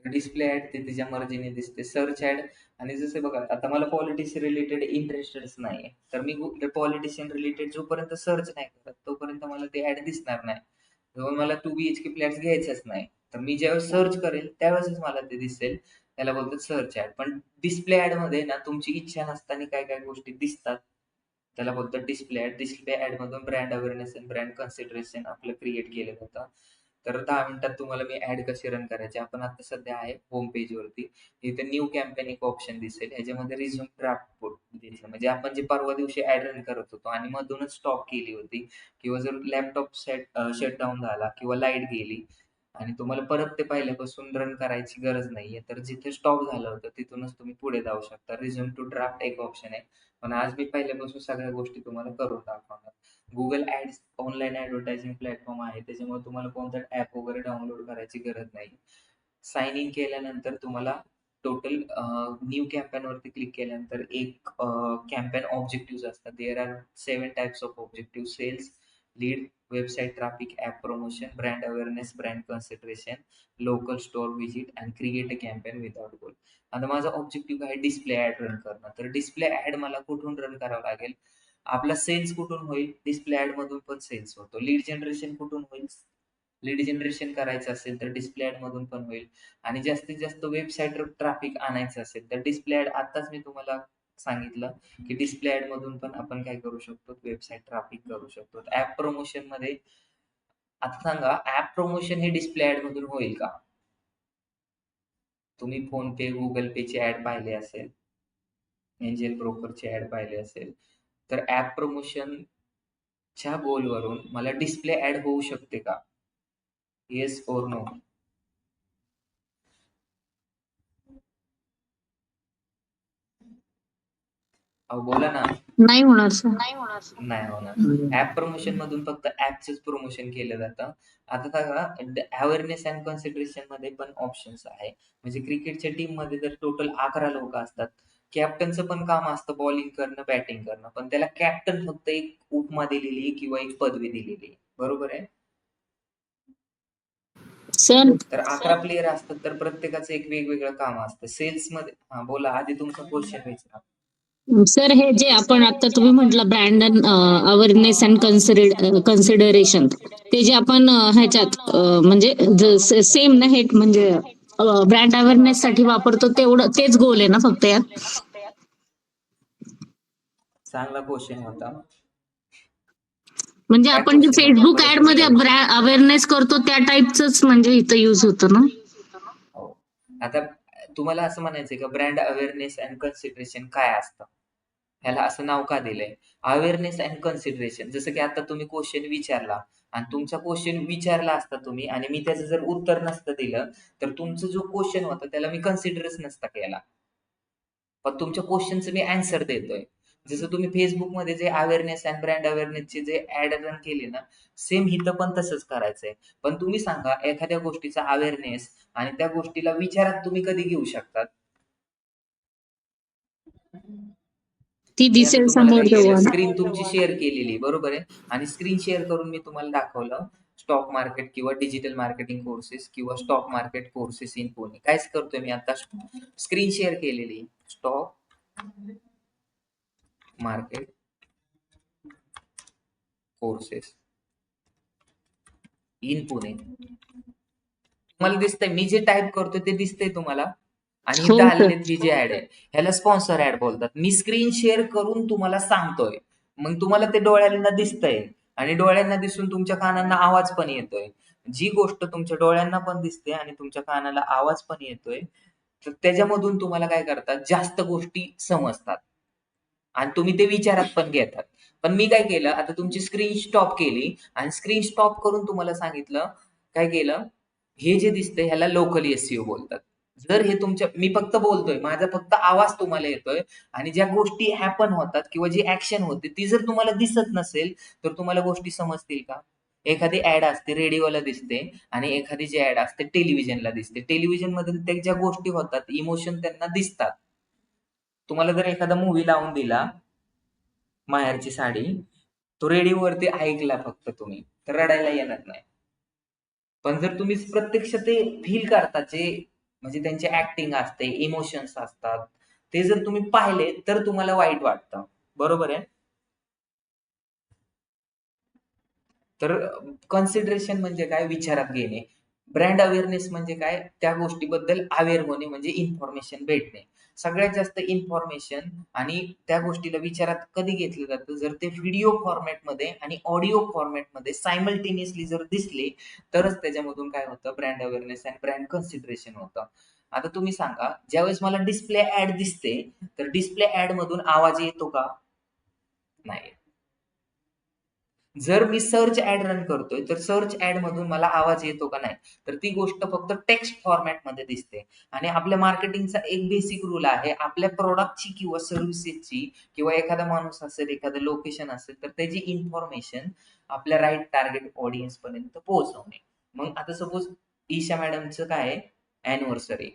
डिस्प्ले ऍड ते तिच्या मर्जीने दिसते. सर्च ऍड आणि जसं बघा आता मला पॉलिटिक्स रिलेटेड इंटरेस्टच नाहीये, तर मी पॉलिटिशियन रिलेटेड जोपर्यंत सर्च नाही करत तोपर्यंत मला ते ऍड दिसणार नाही. जेव्हा मला 2 BHK फ्लॅट्स घ्यायचंच नाही, तर मी ज्यावेळेस सर्च करेल त्यावेळेसच मला ते दिसेल. त्याला बोलतात सर्च ऍड. पण डिस्प्ले ऍड मध्ये ना तुमची इच्छा नसताना काय काय गोष्टी दिसतात. त्याला बोलतात डिस्प्ले ऍड. डिस्प्ले ऍड मधून ब्रँड अवेअरनेस आणि ब्रँड कन्सिडरेशन आपलं क्रिएट केलं जातं. तर 10 मिनिटात तुम्हाला मी ऍड कशी रन करायची. आपण आता सध्या आहे होम पेज वरती. इथे न्यू कॅम्पेन एक ऑप्शन दिसेल. ह्याच्यामध्ये रिझ्यूम ड्राफ्ट पोर्ट दिसेल. म्हणजे आपण जे परवा दिवशी ऍड रन करत होतो आणि मधूनच स्टॉप केली होती किंवा जर लॅपटॉप शटडाऊन झाला किंवा लाईट गेली आणि तुम्हाला परत ते पहिल्यापासून रन करायची गरज नाहीये, तर जिथे स्टॉप झालं होतं तिथूनच तुम्ही पुढे जाऊ शकता. रिझ्यूम टू ड्राफ्ट एक ऑप्शन आहे. पण आज मी पहिल्यापासून सगळ्या गोष्टी तुम्हाला करून दाखवणार. Google ads online advertising platform आहे. त्याच्यामुळे तुम्हाला कोणतं ॲप वगैरे डाउनलोड करायची गरज नाही. साइन इन केल्यानंतर तुम्हाला टोटल न्यू कॅम्पेनवरती क्लिक केल्यानंतर एक कॅम्पेन ऑब्जेक्टिव्हज असतात. There are 7 types of objective: sales, lead, website traffic, app promotion, brand awareness, brand consideration, local store visit and create a campaign without goal. आता माझा objective आहे display ad run करणं. तर display add मला कुठून run करावं लागेल? आपला सेल्स कुठून होईल? डिस्प्ले ॲड मधून पण सेल्स होतो. लीड जनरेशन कुठून होईल? लीड जनरेशन करायचं असेल तर डिस्प्ले ॲड मधून पण होईल. आणि जास्तीत जास्त वेबसाईट ट्रॅफिक आणायचं असेल तर डिस्प्ले ॲड आताच मी तुम्हाला सांगितलं की डिस्प्ले ॲड मधून पण आपण काय करू शकतो? वेबसाईट ट्रॅफिक करू शकतो. ॲप प्रमोशन मध्ये आता सांगा, ॲप प्रमोशन हे डिस्प्ले ॲड मधून होईल का? तुम्ही फोन पे, गुगल पेची ॲड पाहिले असेल, एंजल ब्रोकरची ॲड पाहिले असेल, तर ॲप प्रमोशनच्या गोलवरून मला डिस्प्ले ॲड होऊ शकते का? Yes or no? अहो बोला ना. नाही होणार सर. नाही होणार. ॲप प्रमोशन मधून फक्त ॲपचंच प्रमोशन केलं जातं. आता बघा अवेअरनेस अँड कन्सिडरेशन मध्ये पण ऑप्शन्स आहे. म्हणजे क्रिकेटच्या टीममध्ये जर टोटल 11 लोकं असतात. कॅप्टनचं पण काम असतं बॉलिंग करणं, बॅटिंग करणं. पण त्याला कॅप्टन फक्त एक उपमा दिलेली आहे किंवा एक पदवी दिलेली आहे. बरोबर आहे? सर तर 11 प्लेयर असतात तर प्रत्येकाचं एक वेगवेगळं काम असतं. सेल्समध्ये हां, बोला आधी तुमचा क्वेश्चन विचारा. सर हे जे आपण आता तुम्ही म्हटलं ब्रँड अवेअरनेस अँड कन्सिडरेशन, ते जे आपण ह्याच्यात म्हणजे सेम ना हे म्हणजे ब्रँड अवेअरनेस साठी वापरतो तेवढं तेच गोल आहे ना फक्त यात? चांगला क्वेश्चन होता. म्हणजे काय आपण जे क्वेश्चन होता? फेसबुक परत ऍड मध्ये विचारा. अवेअरनेस करतो त्या टाईपच म्हणजे इथं युज होतं ना? हो. आता तुम्हाला असं म्हणायचंय का ब्रँड अवेअरनेस अँड कन्सिडरेशन काय असतं? ह्याला असं नाव का दिलंय? अवेअरनेस अँड कन्सिडरेशन जसं की आता तुम्ही क्वेश्चन विचारला आणि तुमचा क्वेश्चन विचारला असता तुम्ही आणि मी त्याचं जर उत्तर नसतं दिलं, तर तुमचा जो क्वेश्चन होता त्याला मी कन्सिडरच नसता केला. पण तुमच्या क्वेश्चनचं मी ॲन्सर देतोय. जसं तुम्ही Facebookमध्ये जे अवेअरनेस अँड ब्रँड अवेअरनेसचे जे ॲड रन केले ना, सेम इथं पण तसंच करायचंय. पण तुम्ही सांगा एखाद्या गोष्टीचा अवेअरनेस आणि त्या गोष्टीला विचारात तुम्ही कधी घेऊ शकतात? ती मी आता दिसेल तुम्हाला समोर काय केलं, तेव्हा. स्क्रीन तुमची शेअर केलेली बरोबर आहे आणि स्क्रीन शेअर करून मी तुम्हाला दाखवलं स्टॉक मार्केट किंवा डिजिटल मार्केटिंग कोर्सेस किंवा stock market courses in Pune. कायच करतोय मी आता स्क्रीन शेअर केलेली stock market courses in Pune. तुम्हाला दिसतंय मी जे टाइप करतोय ते दिसतंय तुम्हाला? आणि हो इथं सर. आलेले ही जे ऍड आहे ह्याला स्पॉन्सर ऍड बोलतात. मी स्क्रीन शेअर करून तुम्हाला सांगतोय. मग तुम्हाला ते डोळ्यांना दिसतंय आणि डोळ्यांना दिसून तुमच्या कानांना आवाज पण येतोय. जी गोष्ट तुमच्या डोळ्यांना पण दिसते आणि तुमच्या कानाला आवाज पण येतोय, तर त्याच्यामधून तुम्हाला काय करतात जास्त गोष्टी समजतात आणि तुम्ही ते विचारात पण घेतात. पण मी काय केलं, आता तुमची स्क्रीन स्टॉप केली आणि स्क्रीन स्टॉप करून तुम्हाला सांगितलं, काय केलं, हे जे दिसतंय ह्याला लोकल एसईओ बोलतात. जर हे तुमच्या मी फक्त बोलतोय, माझा फक्त आवाज तुम्हाला येतोय आणि ज्या गोष्टी हॅपन होतात किंवा जी ॲक्शन होते ती जर तुम्हाला दिसत नसेल, तर तुम्हाला गोष्टी समजतील का? एखादी ॲड असते रेडिओला दिसते आणि एखादी जी ॲड असते टेलिव्हिजनला दिसते. टेलिव्हिजनमधून त्या ज्या गोष्टी होतात, इमोशन त्यांना दिसतात. तुम्हाला जर एखादा मूव्ही लावून दिला, माहेरची साडी, तो रेडिओवरती ऐकला फक्त तुम्ही, तर रडायला येणार नाही. पण जर तुम्ही प्रत्यक्ष ते फील करता जे म्हणजे त्यांचे ऍक्टिंग असते, इमोशन्स असतात. ते जर तुम्ही पाहिले तर तुम्हाला वाईट वाटतं. बरोबर आहे? तर कन्सिडरेशन म्हणजे काय? विचारात घेणे. ब्रँड अवेअरनेस म्हणजे काय? त्या गोष्टीबद्दल अवेअर होणे म्हणजे इन्फॉर्मेशन भेटणे. सगळ्यात जास्त इन्फॉर्मेशन आणि त्या गोष्टीला विचारात कधी घेतलं जातं? जर ते व्हिडिओ फॉर्मॅटमध्ये आणि ऑडिओ फॉर्मॅटमध्ये सायमल्टेनियसली जर दिसले, तरच त्याच्यामधून काय होतं? ब्रँड अवेअरनेस आणि ब्रँड कन्सिडरेशन होतं. आता तुम्ही सांगा, ज्यावेळेस मला डिस्प्ले ॲड दिसते, तर डिस्प्ले ॲडमधून आवाज येतो का? नाही. जर मी सर्च ॲड रन करतोय, तर सर्च ॲड मधून मला आवाज येतो का? नाही. तर ती गोष्ट फक्त टेक्स्ट फॉर्मॅटमध्ये दिसते. आणि आपल्या मार्केटिंगचा एक बेसिक रूल आहे, आपल्या प्रॉडक्टची किंवा सर्व्हिसेसची किंवा एखादा माणूस असेल, एखादं लोकेशन असेल, तर त्याची इन्फॉर्मेशन आपल्या राइट टार्गेट ऑडियन्स पर्यंत पोहोचवणे. मग आता सपोज ईशा मॅडमचं काय आहे? अॅनिव्हर्सरी.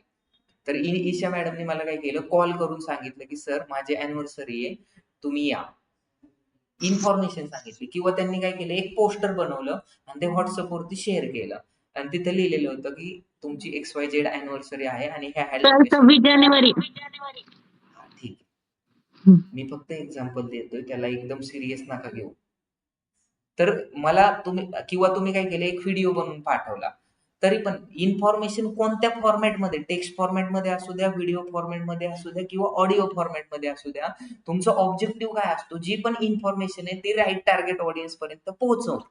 तर ईशा मॅडमने मला काय केलं? कॉल करून सांगितलं, की "सर, माझी अॅनिव्हर्सरी आहे, तुम्ही या." इन्फॉर्मेशन सांगितली किंवा त्यांनी काय केलं, एक पोस्टर बनवलं आणि ते WhatsAppवरती शेअर केलं आणि तिथे लिहिलेलं होतं, की तुमची XYZ अॅनिव्हर्सरी आहे आणि ह्या तर लोकेशनला 26 जानेवारी. हां, ठीक आहे. मी फक्त एक्झाम्पल देतोय, त्याला एकदम सीरियस नका घेऊ. तर मला तुम्ही किंवा तुम्ही काय केलं, एक व्हिडिओ बनवून पाठवला. तरी पण इन्फॉर्मेशन कोणत्या फॉर्मॅटमध्ये, टेक्स्ट फॉर्मॅटमध्ये असू द्या, व्हिडिओ फॉर्मॅटमध्ये असू द्या किंवा ऑडिओ फॉर्मॅटमध्ये असू द्या, तुमचा ऑब्जेक्टिव्ह काय असतो? जी पण इन्फॉर्मेशन आहे ती राइट टार्गेट ऑडियन्स पर्यंत पोहोचवणं.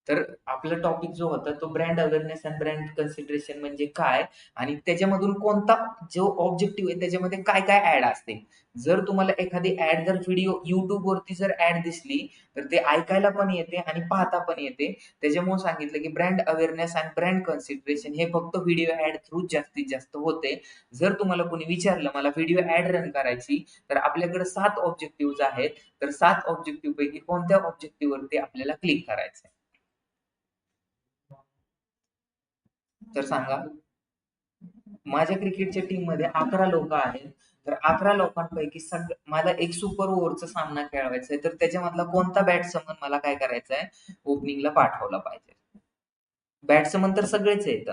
तर आपला टॉपिक जो होता तो brand awareness and brand consideration म्हणजे काय आणि त्याच्यामधून कोणता जो ऑब्जेक्टिव्ह आहे त्याच्यामध्ये काय काय ऍड असते. जर तुम्हाला एखादी ऍड जर व्हिडिओ YouTube वरती जर ऍड दिसली तर ते ऐकायला पण येते आणि पाहता पण येते. त्याच्यामुळे सांगितलं की brand awareness and brand consideration हे फक्त व्हिडिओ ऍड थ्रू जास्तीत जास्त होते. जर तुम्हाला कोणी विचारलं मला व्हिडिओ ऍड रन करायची तर आपल्याकडे 7 ऑब्जेक्टिव्ह आहेत. तर 7 ऑब्जेक्टिव्ह पैकी कोणत्या ऑब्जेक्टिव्ह वरती आपल्याला क्लिक करायचं. तर सांगा. माझ्या क्रिकेटच्या टीममध्ये 11 लोकं आहेत. तर 11 लोकांपैकी मला एक सुपर ओव्हरचा सामना खेळवायचा आहे. तर त्याच्यामधला कोणता बॅट्समन मला काय करायचा आहे, ओपनिंगला पाठवला पाहिजे. बॅट्समन तर सगळेच आहेत.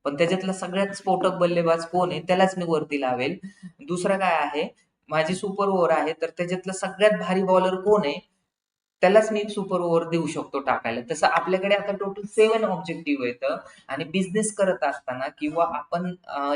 पण त्याच्यातला सगळ्यात स्फोटक बल्लेबाज कोण आहे, त्यालाच मी वरती लावेल. दुसरं काय आहे, माझी सुपर ओव्हर आहे, तर त्याच्यातला सगळ्यात भारी बॉलर कोण आहे, त्यालाच मी सुपर ओव्हर देऊ शकतो टाकायला. तसं आपल्याकडे आता टोटल 7 ऑब्जेक्टिव्ह आहेत आणि बिझनेस करत असताना किंवा आपण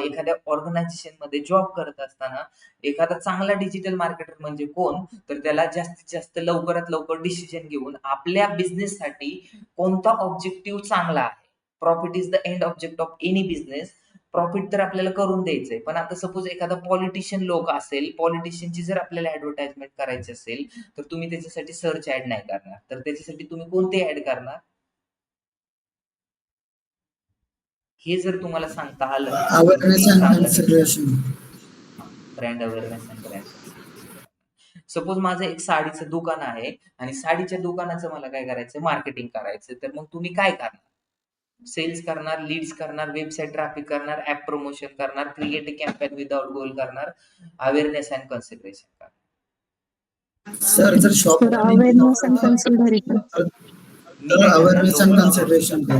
एखाद्या ऑर्गनायझेशनमध्ये जॉब करत असताना एखादा चांगला डिजिटल मार्केटर म्हणजे कोण? तर त्याला जास्तीत जास्त लवकरात लवकर डिसिजन घेऊन आपल्या बिझनेससाठी कोणता ऑब्जेक्टिव्ह चांगला आहे. Profit is the end object of any business. Profit तर आपल्याला करून द्यायचंय. पण आता सपोज एखादा पॉलिटिशियन लोक असेल, पॉलिटिशियनची जर आपल्याला ॲडव्हर्टाइजमेंट करायची असेल, तर तुम्ही त्याच्यासाठी सर्च ॲड नाही करणार. तर त्याच्यासाठी तुम्ही कोणती ॲड करणार? हे जर तुम्हाला सांगता आलं, तर अवेअरनेस तुम्ही अँड चांगलं शिकता. Consideration. Brand awareness and brand suppose माझं एक साडीचं दुकान आहे आणि साडीच्या दुकानाचं मला काय करायचं, मार्केटिंग करायचं. तर मग तुम्ही काय करणार? सेल्स करणार, लीड्स करणार, वेबसाईट ट्रॅफिक करणार, ॲप प्रमोशन करणार, क्रिएट अ कॅम्पेन विदाउट गोल करणार, अवेअरनेस अँड कन्सिडरेशन करणार. सर जर शॉप तर ओपनिंग अवेअरनेस अँड कन्सिडरेशन. तर मी काय करणार, awareness and local store consideration करा.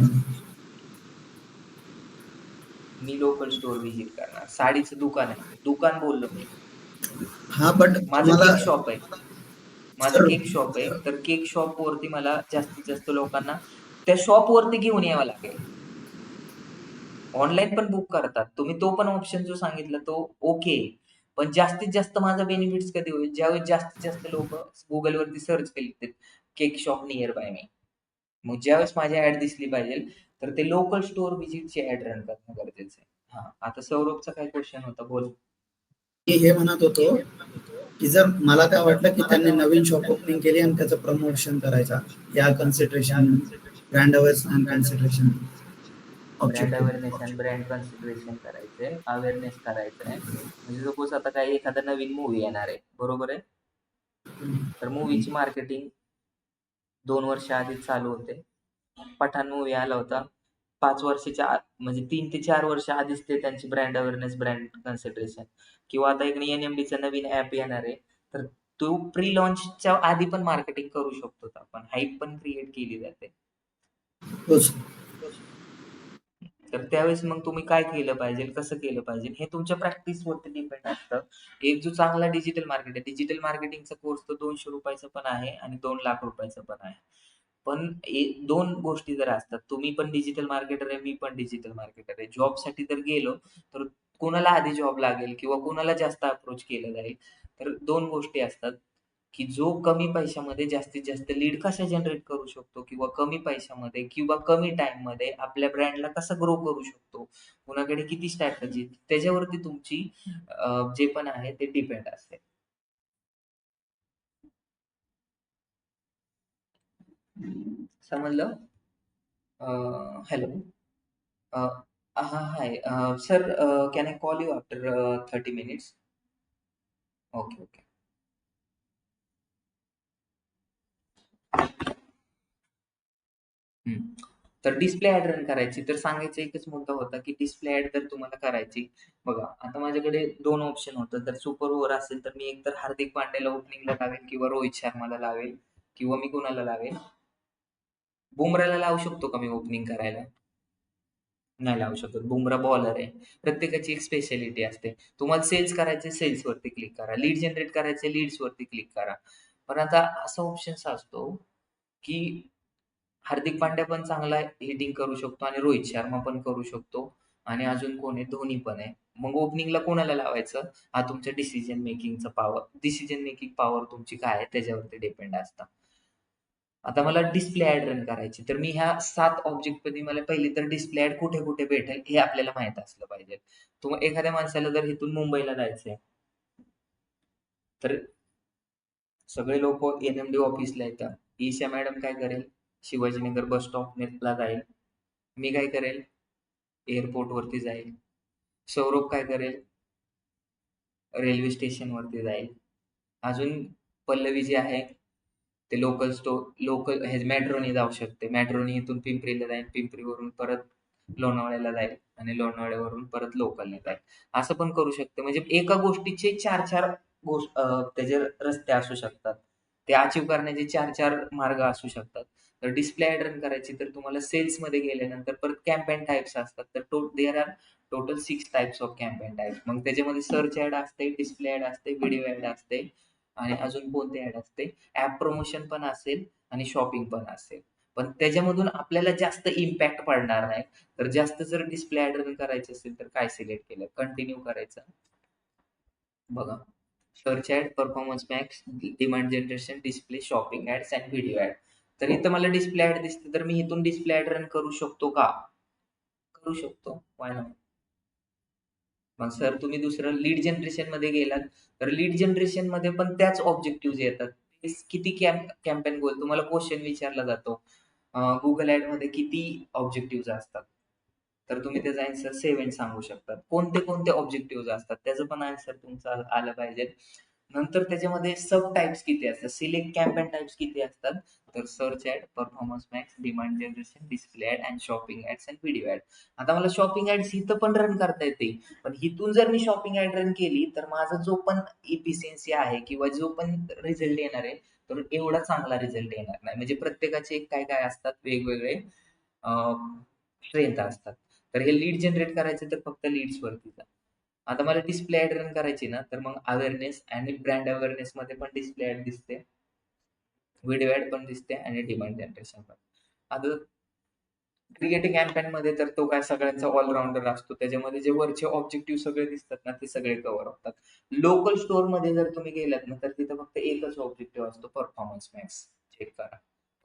मी लोकल स्टोअर व्हिजिट करणार. साडीचं दुकान आहे, दुकान बोललो मी. हा बट माझं तुम्हाला केक शॉप आहे. माझं सर केक शॉप आहे. तर केक शॉपवरती मला जास्तीत जास्त लोकांना त्या शॉपवरती घेऊन यावं लागेल. ऑनलाईन पण बुक करतात. तुम्ही तो पण ऑप्शन जो सांगितला तो ओके. पण जास्तीत जास्त माझा बेनिफिट्स कधी होईल? ज्यावेळेस जास्तीत जास्त लोकं Googleवरती सर्च केली केक शॉप नियर बाय मी. मग ज्यावेळेस माझी ॲड दिसली पाहिजे, तर ते लोकल स्टोअर व्हिजिटची ॲड रन करणं गरजेचं आहे. हां, आता सौरभचा काय क्वेशन होता? बोल. मी हे म्हणत होतो की जर मला काय वाटलं की त्यांनी नवीन शॉप ओपनिंग केली आणि त्याचं प्रमोशन करायचा या consideration brand awareness and consideration brand objective. Awareness आणि ब्रँड कन्सिडरेशन करायचंय, अवेअरनेस करायचंय. म्हणजे सपोज आता काही एखादा नवीन मूव्ही येणार आहे, बरोबर आहे? तर मूव्हीची मार्केटिंग 2 वर्ष आधीच चालू होते. पठाण मूव्ही आला होता. 5 वर्षाच्या म्हणजे 3 ते 4 वर्ष आधीच ते त्यांची ब्रँड अवेअरनेस, ब्रँड कन्सिडरेशन किंवा आता एक NMDचं नवीन ॲप येणार आहे. तर तो प्री लॉन्चच्या आधी पण मार्केटिंग करू शकतो आपण. हाईप पण क्रिएट केली जाते. तोच. तर त्यावेळेस मग तुम्ही काय केलं पाहिजे, कसं केलं पाहिजे हे तुमच्या प्रॅक्टिसवरती डिपेंड असतं. एक जो चांगला डिजिटल मार्केट आहे, डिजिटल मार्केटिंगचा कोर्स तर ₹200 पण आहे आणि ₹2,00,000 पण आहे. पण 2 गोष्टी जर असतात, तुम्ही पण डिजिटल मार्केटर आहे, मी पण डिजिटल मार्केटर आहे. जॉबसाठी जर गेलो, तर कोणाला आधी जॉब लागेल किंवा कोणाला जास्त अप्रोच केलं जाईल. तर 2 गोष्टी असतात, की जो कमी पैशामध्ये जास्तीत जास्त लीड कसा जनरेट करू शकतो किंवा कमी पैशामध्ये किंवा कमी टाईममध्ये आपल्या ब्रँडला कसा ग्रो करू शकतो. कुणाकडे किती स्ट्रॅटेजी त्याच्यावरती तुमची जे पण आहे ते डिपेंड असते. समजलं? हॅलो. हां, hi. Sir, can I call you after 30 minutes? Okay, okay. हं. तर डिस्प्ले ॲड रन करायची. तर सांगायचा एकच मुद्दा होता, की डिस्प्ले ॲड जर तुम्हाला करायची बघा, आता माझ्याकडे 2 ऑप्शन होतं. जर सुपर ओव्हर असेल, तर मी एकतर हार्दिक पांड्याला ओपनिंगला लावेल किंवा रोहित शर्माला लावेल किंवा मी कुणाला लावेल? बुमराहला लावू शकतो का मी ओपनिंग करायला? नाही लावू शकत. बुमराह बॉलर आहे. प्रत्येकाची एक स्पेशालिटी असते. तुम्हाला सेल्स करायचे सेल्सवरती क्लिक करा. लीड जनरेट करायचे लीड्सवरती क्लिक करा. पण आता असा ऑप्शन्स असतो, की हार्दिक पांड्या पण चांगला हिटिंग करू शकतो आणि रोहित शर्मा पण करू शकतो आणि अजून कोण आहे? धोनी पण आहे. मग ओपनिंगला कोणाला लावायचं? हा तुमच्या डिसिजन मेकिंग पॉवर तुमची काय आहे त्याच्यावरती डिपेंड असतं. आता मला डिस्प्ले ॲड रन करायची. तर मी ह्या 7 ऑब्जेक्टमध्ये मला पहिली तर डिस्प्ले ॲड कुठे-कुठे भेटेल हे आपल्याला माहीत असलं पाहिजे. एखाद्या माणसाला जर इथून मुंबईला जायचंय, तर सगळे लोकं एन-एम-डी ऑफिसला येतात. ईशा मॅडम काय करेल? शिवाजीनगर बस स्टॉपला जाईल. मी काय करेल? एअरपोर्टवरती जाईल. सौरभ काय करेल? रेल्वे स्टेशनवरती जाईल. अजून पल्लवी जी आहे, ते लोकल हे मेट्रोने जाऊ शकते. मेट्रोने इथून पिंपरीला जाईल. पिंपरीवरून परत लोणावळ्याला जाईल आणि लोणावळ्यावरून परत लोकलने जाईल. असं पण करू शकते. म्हणजे एका गोष्टीचे 4-4 त्याचे रस्ते असू शकतात. ते अचीव्ह करण्याचे 4-4 मार्ग असू शकतात. तर डिस्प्ले ॲड रन करायची तर तुम्हाला सेल्समध्ये गेल्यानंतर परत कॅम्पेन टाइप्स असतात. तर there are total 6 types of campaign types. मग त्याच्यामध्ये सर्च ॲड असते, डिस्प्ले ॲड असते, व्हिडिओ ॲड असते आणि अजून कोणते ॲड असते? ॲप प्रमोशन पण असेल आणि शॉपिंग पण असेल. पण त्याच्यामधून आपल्याला जास्त इम्पॅक्ट पडणार नाही. तर जास्त जर डिस्प्ले ॲड रन करायची असेल तर काय सिलेक्ट केलं? कंटिन्यू करायचं. बघा. Search ad, performance max, demand generation, display, shopping ads and video ad. तर इथं मला डिस्प्ले ॲड दिसते, तर मी इथून डिस्प्ले ॲड रन करू शकतो का? करू शकतो. व्हाय नॉट? मग सर तुम्ही दुसरं लीड जनरेशनमध्ये गेलात, तर लीड जनरेशनमध्ये पण त्याच ऑब्जेक्टिव्हज येतात. किती कॅम्पेन गोल तुम्हाला क्वेशन विचारला जातो. Google ॲडमध्ये किती ऑब्जेक्टिव्हज असतात? तर तुम्ही त्याचा ॲन्सर 7 सांगू शकतात. कोणते ऑब्जेक्टिव्हज असतात त्याचं पण ॲन्सर तुमचं आलं पाहिजे. नंतर त्याच्यामध्ये सब टाइप्स किती असतात, सिलेक्ट कॅम्पेन टाइप्स किती असतात, तर search ad, performance max, demand generation, display ad and shopping ads and video ad. आता मला शॉपिंग ॲड्स इथं पण रन करता येते. पण इथून जर मी शॉपिंग ॲड रन केली, तर माझा जो पण इफिशियन्सी आहे किंवा जो पण रिझल्ट येणार आहे, तर एवढा चांगला रिझल्ट येणार नाही. म्हणजे प्रत्येकाचे काय-काय असतात वेगवेगळे स्ट्रेंथ असतात. तर हे लीड जनरेट करायचं तर फक्त लीड्सवरती जा. आता मला डिस्प्ले ॲड रन करायची ना, तर मग अवेअरनेस आणि ब्रँड अवेअरनेसमध्ये पण डिस्प्ले ॲड दिसते. व्हिडिओ ॲड पण दिसते आणि डिमांड जनरेशन पण. आता क्रिएटिव्ह कॅम्पेनमध्ये तर तो काय सगळ्यांचा ऑलराउंडर असतो. त्याच्यामध्ये जे वरचे ऑब्जेक्टिव्ह सगळे दिसतात ना, ते सगळे कव्हर होतात. लोकल स्टोअरमध्ये जर तुम्ही गेलात ना, तर तिथं फक्त एकच ऑब्जेक्टिव्ह असतो परफॉर्मन्स मॅक्स. चेक करा.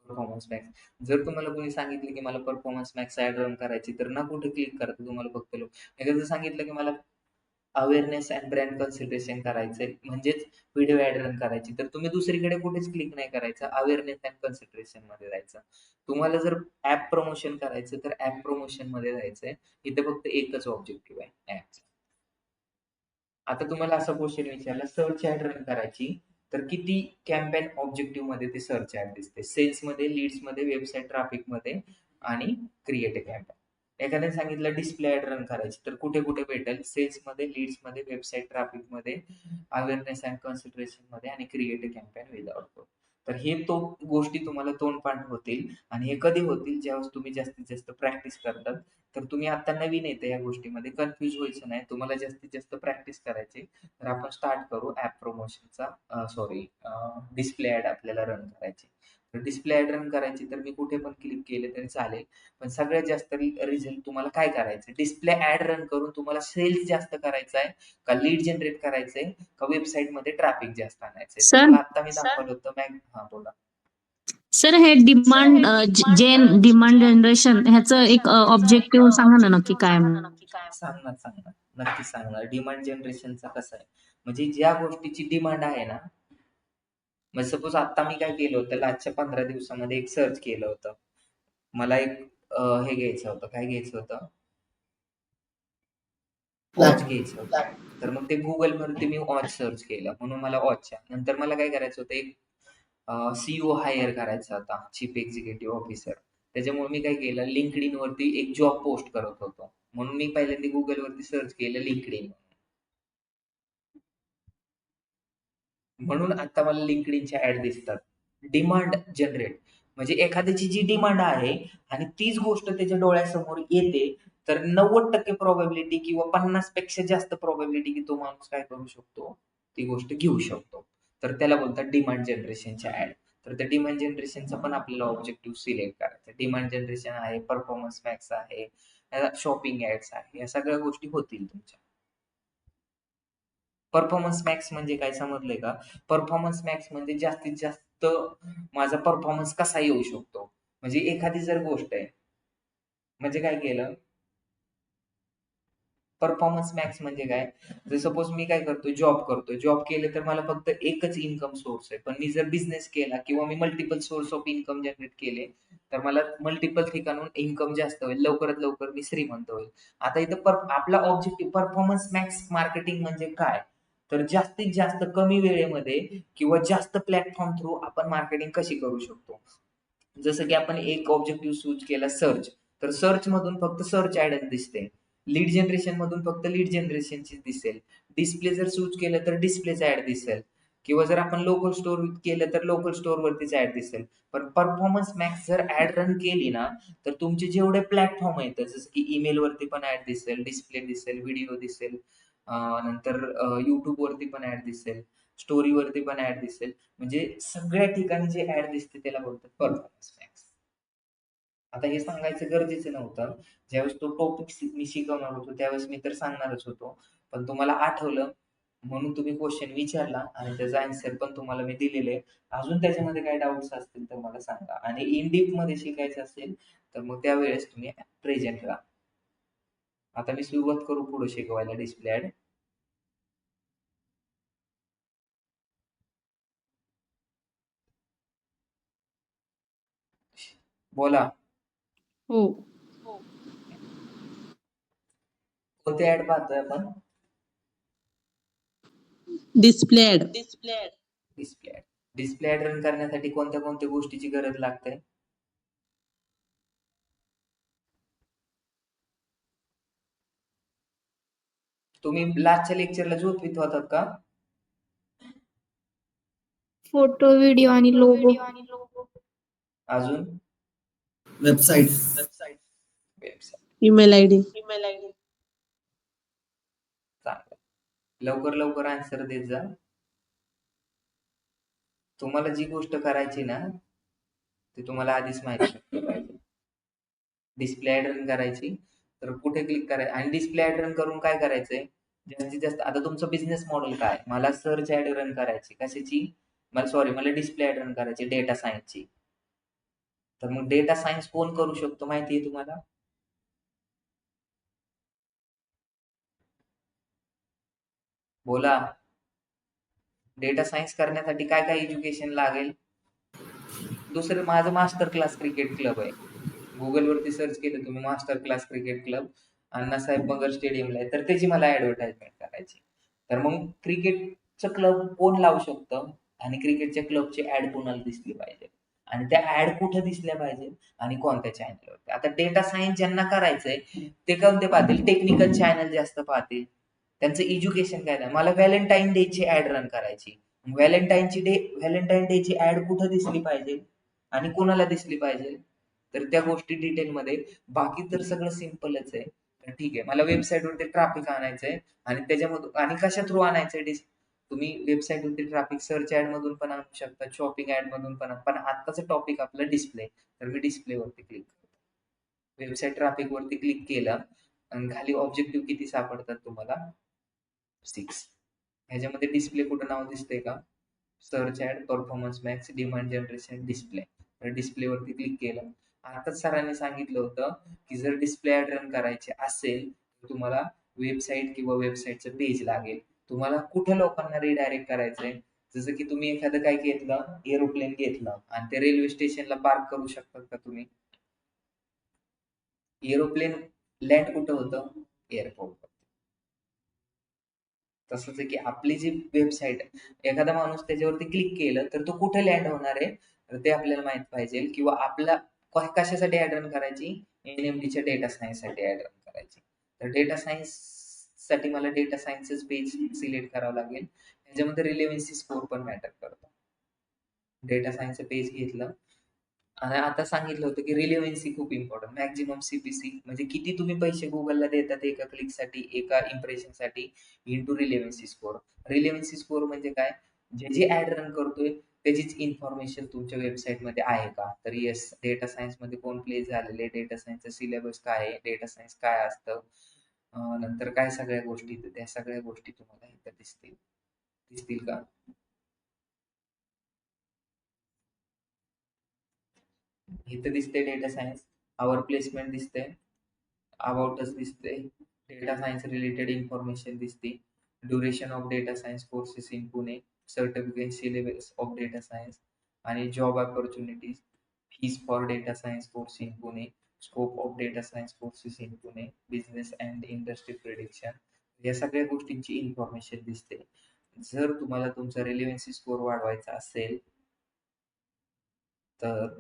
Performance max. जर तुम्हाला कोणी सांगितलं, की मला परफॉर्मन्स मॅक्स ॲड रन करायची, तर ना कुठे क्लिक करा. तर तुम्हाला फक्त एकदा जर सांगितलं, की मला अवेअरनेस अँड ब्रँड कन्सिडरेशन करायचंय, म्हणजेच व्हिडिओ ॲड रन करायची, तर तुम्ही दुसरीकडे कुठेच क्लिक नाही करायचं. अवेअरनेस अँड कन्सिडरेशनमध्ये जायचं. तुम्हाला जर ॲप प्रमोशन करायचं, तर ॲप प्रमोशनमध्ये जायचंय. इथे फक्त एकच ऑब्जेक्टिव्ह आहे ॲपचा. आता तुम्हाला असा क्वेशन विचारला, सर्च ॲड रन करायची, तर किती कॅम्पेन ऑब्जेक्टिव्हमध्ये ते सर्च ॲड दिसते? सेल्समध्ये, लीड्समध्ये, वेबसाईट ट्रॅफिकमध्ये आणि क्रिएट अ कॅम्पेन. एखाद्याने सांगितलं डिस्प्ले ॲड रन करायची, तर कुठे-कुठे भेटेल? सेल्समध्ये, लीड्समध्ये, वेबसाईट ट्रॅफिकमध्ये, अवेअरनेस अँड कन्सिडरेशनमध्ये आणि create a campaign without code. तर हे तो गोष्टी तुम्हाला तोंडपाठ होतील आणि हे कधी होतील ज्यावेळेस तुम्ही जास्तीत जास्त प्रॅक्टिस करतात. तर तुम्ही आता नवीन येते या गोष्टीमध्ये कन्फ्यूज व्हायचं नाही. तुम्हाला जास्तीत जास्त प्रॅक्टिस करायची. तर आपण स्टार्ट करू ॲप प्रमोशनचा सॉरी डिस्प्ले ॲड आपल्याला रन करायची. तर डिस्प्ले ॲड रन करायची तर मी कुठे पण क्लिक केले तरी चालेल. पण सगळ्यात जास्त रिझल्ट तुम्हाला काय करायचं डिस्प्ले ॲड रन करून तुम्हाला सेल्स जास्त करायचा आहे का लीड जनरेट करायचंय का वेबसाईटमध्ये ट्रॅफिक जास्त आणायचंय. सर तुम्हाला आता मी दाखवलं होतं हां बोला. सर हे डिमांड डिमांड जनरेशन ह्याचं एक ऑब्जेक्टिव्ह सांगा ना नक्की काय म्हणून. सांगणार. नक्कीच सांगणार. डिमांड जनरेशनचा कसं आहे, म्हणजे ज्या गोष्टीची डिमांड आहे ना, म्हणजे सपोज आता मी काय केलं होतं, लास्टच्या 15 दिवसामध्ये एक सर्च केलं होतं. मला एक हे घ्यायचं होतं. काय घ्यायचं होतं? वॉच घ्यायचं होतं. तर मग ते Googleवरती मी वॉच सर्च केलं. म्हणून मला वॉचच्या. नंतर मला काय करायचं होतं, एक सीईओ हायर करायचा होता, चीफ एक्झिक्युटिव्ह ऑफिसर. त्याच्यामुळे मी काय केलं, LinkedInवरती एक जॉब पोस्ट करत होतो. म्हणून मी पहिल्यांदा Googleवरती सर्च केलं LinkedIn. म्हणून आता मला LinkedInच्या ॲड दिसतात. डिमांड जनरेट म्हणजे एखाद्याची जी डिमांड आहे आणि तीच गोष्ट त्याच्या डोळ्यासमोर येते, तर 90% प्रोबॅबिलिटी किंवा 50 पेक्षा जास्त प्रोबॅबिलिटी की तो माणूस काय करू शकतो, ती गोष्ट घेऊ शकतो. तर त्याला बोलतात डिमांड जनरेशनच्या ॲड. तर त्या डिमांड जनरेशनचा पण आपल्याला ऑब्जेक्टिव्ह सिलेक्ट करायचा. डिमांड जनरेशन आहे, परफॉर्मन्स मॅक्स आहे, शॉपिंग ॲड्स आहे, या सगळ्या गोष्टी होतील तुमच्या. परफॉर्मन्स मॅक्स म्हणजे काय समजलंय का? परफॉर्मन्स मॅक्स म्हणजे जास्तीत जास्त माझा परफॉर्मन्स कसा येऊ शकतो. म्हणजे एखादी जर गोष्ट आहे, म्हणजे काय केलं, परफॉर्मन्स मॅक्स म्हणजे काय? जर सपोज मी काय करतोय, जॉब करतोय. जॉब केले तर मला फक्त एकच इन्कम सोर्स आहे. पण मी जर बिझनेस केला किंवा मी multiple source of income generate केले, तर मला मल्टिपल ठिकाणून इन्कम जास्त होईल. लवकरात लवकर मी श्रीमंत होईल. आता इथं आपला ऑब्जेक्टिव्ह परफॉर्मन्स मॅक्स मार्केटिंग म्हणजे काय? तर जास्तीत जास्त कमी वेळेमध्ये किंवा जास्त प्लॅटफॉर्म थ्रू आपण मार्केटिंग कशी करू शकतो? जसं की आपण एक ऑब्जेक्टिव्ह चूज केला सर्च. तर सर्च मधून फक्त सर्च ॲडच दिसते. लीड जनरेशन मधून फक्त लीड जनरेशनचीच दिसेल. डिस्प्ले जर चूज केलं तर डिस्प्लेचा ॲड दिसेल किंवा जर आपण लोकल स्टोअर केलं तर लोकल स्टोअरवरतीच ॲड दिसेल. पण परफॉर्मन्स मॅक्स जर ॲड रन केली ना, तर तुमचे जेवढे प्लॅटफॉर्म आहेत, जसं की ईमेलवरती पण ॲड दिसेल, डिस्प्ले दिसेल, व्हिडिओ दिसेल, नंतर YouTubeवरती पण ॲड दिसेल, स्टोरीवरती पण ॲड दिसेल. म्हणजे सगळ्या ठिकाणी जे ॲड दिसते त्याला बोलतात परफॉर्मन्स मॅक्स. आता हे सांगायचं गरजेचं नव्हतं. ज्यावेळेस तो टॉपिक मी शिकवणार होतो, त्यावेळेस मी तर सांगणारच होतो. पण तुम्हाला आठवलं म्हणून तुम्ही क्वेशन विचारला आणि त्याचा आन्सर पण तुम्हाला मी दिलेले आहे. अजून त्याच्यामध्ये काही डाउट्स असतील तर मला सांगा आणि इन डीपमध्ये शिकायचं असेल तर मग त्यावेळेस तुम्ही प्रेझेंट राहा. आता मी सुरुवात करू पुढे शिकवायला डिस्प्ले ॲड. बोला. हो. कोणते ॲड पाहतोय आपण? Display ad. Display ad. Display ad run करण्यासाठी कोणत्या कोणत्या गोष्टीची गरज लागते? तुम्ही लास्टच्या लेक्चरला झोपवीत होतात का? फोटो, व्हिडिओ आणि लोगो. अजून वेबसाईट. वेबसाईट. Email ID. चांगलं. लवकर लवकर आन्सर देत जा. तुम्हाला जी गोष्ट करायची ना, ती तुम्हाला आधीच माहिती असलं पाहिजे. डिस्प्ले ॲड रन करायची, तर कुठे क्लिक करायचं आणि डिस्प्ले ॲड रन करून काय करायचंय? जास्तीत जास्त आता तुमचं बिझनेस मॉडेल काय? मला सर्च ॲड रन करायची. कशाची? मला डिस्प्ले ॲड रन करायची डेटा सायन्सची. तर मग डेटा सायन्स कोण करू शकतो माहिती आहे तुम्हाला? बोला. डेटा सायन्स करण्यासाठी काय काय एज्युकेशन लागेल? दुसरं माझं मास्टर क्लास क्रिकेट क्लब आहे. Googleवरती सर्च केलं तुम्ही master class cricket club, Annasaheb Magar स्टेडियमला आहे, तर त्याची मला ॲडव्हर्टाइजमेंट करायची. तर मग क्रिकेटचं क्लब कोण लावू शकतं आणि क्रिकेटच्या क्लबची ॲड कोणाला दिसली पाहिजे आणि त्या ॲड कुठे दिसल्या पाहिजे आणि कोणत्या चॅनलवरती. आता डेटा सायन्स ज्यांना करायचंय ते कोणते पाहतील? टेक्निकल चॅनल जास्त पाहतील. त्यांचं एज्युकेशन काय नाही. मला व्हॅलेंटाईन डेची ॲड रन करायची. व्हॅलेंटाईन डेची ऍड कुठं दिसली पाहिजे आणि कोणाला दिसली पाहिजे, तर त्या गोष्टी डिटेलमध्ये. बाकी तर सगळं सिम्पलच आहे. तर ठीक आहे, मला वेबसाईटवरती ट्रॅफिक आणायचंय आणि त्याच्यामधून आणि कशा थ्रू आणायचंय. तुम्ही वेबसाईटवरती ट्रॅफिक सर्च ऍड मधून पण आणू शकता, शॉपिंग ऍड मधून पण पण आत्ताचं टॉपिक आपलं डिस्प्ले. तर मी डिस्प्लेवरती क्लिक करतो. वेबसाईट ट्रॅफिक वरती क्लिक केलं आणि खाली ऑब्जेक्टिव्ह किती सापडतात तुम्हाला, 6. ह्याच्यामध्ये डिस्प्ले कुठं नाव दिसतंय का, search ad, performance max, demand generation, display. तर डिस्प्लेवरती क्लिक केलं. आताच सरांनी सांगितलं होतं की जर डिस्प्ले ऍड रन करायचे असेल तर तुम्हाला वेबसाईट किंवा वेबसाईटचं पेज लागेल. तुम्हाला कुठं लोकांना रिडायरेक्ट करायचंय, जसं की तुम्ही एखादं काय घेतलं, एरोप्लेन घेतलं आणि ते रेल्वे स्टेशनला पार्क करू शकतात का तुम्ही. एरोप्लेन लँड कुठं होतं, एअरपोर्ट. तसंच आहे की आपली जी वेबसाईट आहे, एखादा माणूस त्याच्यावरती क्लिक केलं तर तो कुठे लँड होणार आहे, तर ते आपल्याला माहित पाहिजे. किंवा आपला कशासाठी ऍड रन करायची, एनएमडीच्या डेटा सायन्ससाठी ऍड रन करायची. तर डेटा सायन्स साठी मला डेटा सायन्सच पेज सिलेक्ट करावं लागेल. त्याच्यामध्ये रिलेव्हन्सी स्कोर पण मॅटर करतो. डेटा सायन्सचं पेज घेतलं आणि आता सांगितलं होतं की रिलेव्हन्सी खूप इम्पॉर्टंट. मॅक्झिमम सीपीसी म्हणजे किती तुम्ही पैसे गुगलला देतात एका क्लिकसाठी, एका इम्प्रेशनसाठी, इंटू रिलेव्हन्सी स्कोर. रिलेव्हन्सी स्कोर म्हणजे काय, जे ऍड रन करतोय त्याचीच इन्फॉर्मेशन तुमच्या वेबसाईटमध्ये आहे का. तर येस, डेटा सायन्समध्ये कोण प्लेस झालेले, डेटा सायन्सचा सिलेबस काय आहे, डेटा सायन्स काय असतं, नंतर काय सगळ्या गोष्टी, त्या सगळ्या गोष्टी तुम्हाला इथं दिसतील. दिसतील का. इथं दिसते डेटा सायन्स, आवर प्लेसमेंट दिसते, अबाउटच दिसते, डेटा सायन्स रिलेटेड इन्फॉर्मेशन दिसते, duration of data science courses in Pune, certificate syllabus of data science आणि job opportunities, fees for data science course in Pune, scope of data science courses in Pune, business and industry prediction. या सगळ्या गोष्टींची information दिसते. जर तुम्हाला तुमचा रिलेव्हन्सी score वाढवायचा असेल तर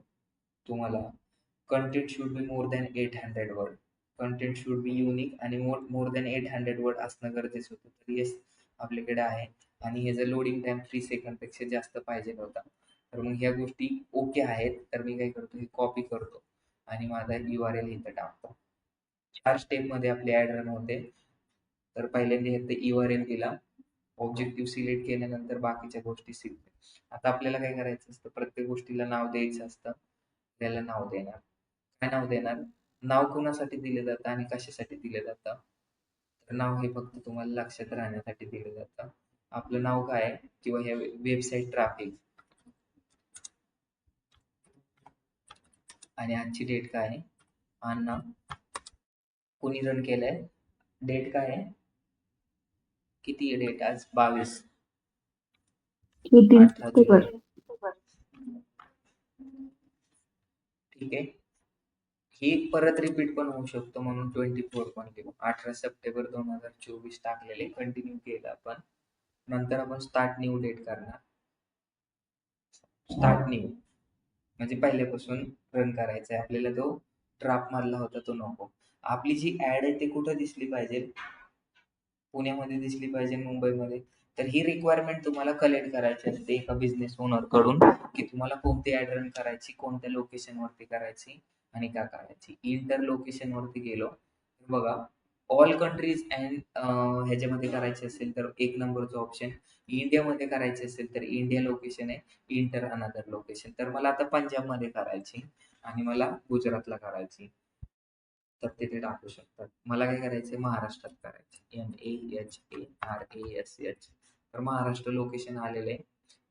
तुम्हाला content should be more than 800 word. Content should be unique आणि मोर दॅन 800 वर्ड असणं गरजेचं होतं. तर येस, आपल्याकडे आहे. आणि ह्याचा लोडिंग टाइम 3 सेकंडपेक्षा जास्त पाहिजे होता. तर मग ह्या गोष्टी ओके आहेत. तर मी काय करतो, हे कॉपी करतो आणि माझा URL इथं टाकतो. 4 स्टेपमध्ये आपली ऍड रन होते. तर पहिल्यांदा इथे URL दिला, ऑब्जेक्टिव्ह सिलेक्ट केल्यानंतर बाकीच्या गोष्टी सिलेक्ट. आता आपल्याला काय करायचं असतं, प्रत्येक गोष्टीला नाव द्यायचं असतं. त्याला नाव देणार. काय नाव देणार, नाव कोणासाठी दिलं जातं आणि कशासाठी दिलं जातं. तर नाव हे फक्त तुम्हाला लक्षात राहण्यासाठी दिलं जातं. आपलं नाव काय आहे किंवा ह्या वेबसाईट ट्रॅफिक आणि आजची डेट काय आहे, अण्णा कोणी रन केलंय, डेट काय आहे, किती आहे डेट आज, 22 18 18 जुलै. सप्टेंबर. ठीक आहे. ही परत रिपीट पण होऊ शकतो म्हणून 24 कंटिन्यू 18 सप्टेंबर 2024 टाकलेले कंटिन्यू केलं आपण. नंतर आपण स्टार्ट न्यू डेट करणार. स्टार्ट न्यू म्हणजे पहिल्यापासून रन करायचा आहे आपल्याला. तो ड्राफ्ट मधला होता तो नको. आपली जी ऍड आहे ती कुठे दिसली पाहिजे, पुण्यामध्ये दिसली पाहिजे, मुंबईमध्ये. तर ही रिक्वायरमेंट तुम्हाला कलेक्ट करायची असते एका बिझनेस ओनर कडून की तुम्हाला कोणती ऍड रन करायची, कोणत्या लोकेशन वरती करायची आणि का करायची. इंटर लोकेशन वरती गेलो तर बघा, ऑल कंट्रीज अँड ह्याच्यामध्ये करायचे असेल तर 1 नंबरचं ऑप्शन. इंडियामध्ये करायचे असेल तर इंडिया लोकेशन आहे, इंटर अनदर लोकेशन. तर मला आता पंजाबमध्ये करायची आणि मला गुजरातला करायची, तर तिथे टाकू शकतात. मला काय करायचंय, महाराष्ट्रात करायचे, MAHARASH. तर महाराष्ट्र लोकेशन आलेलं आहे.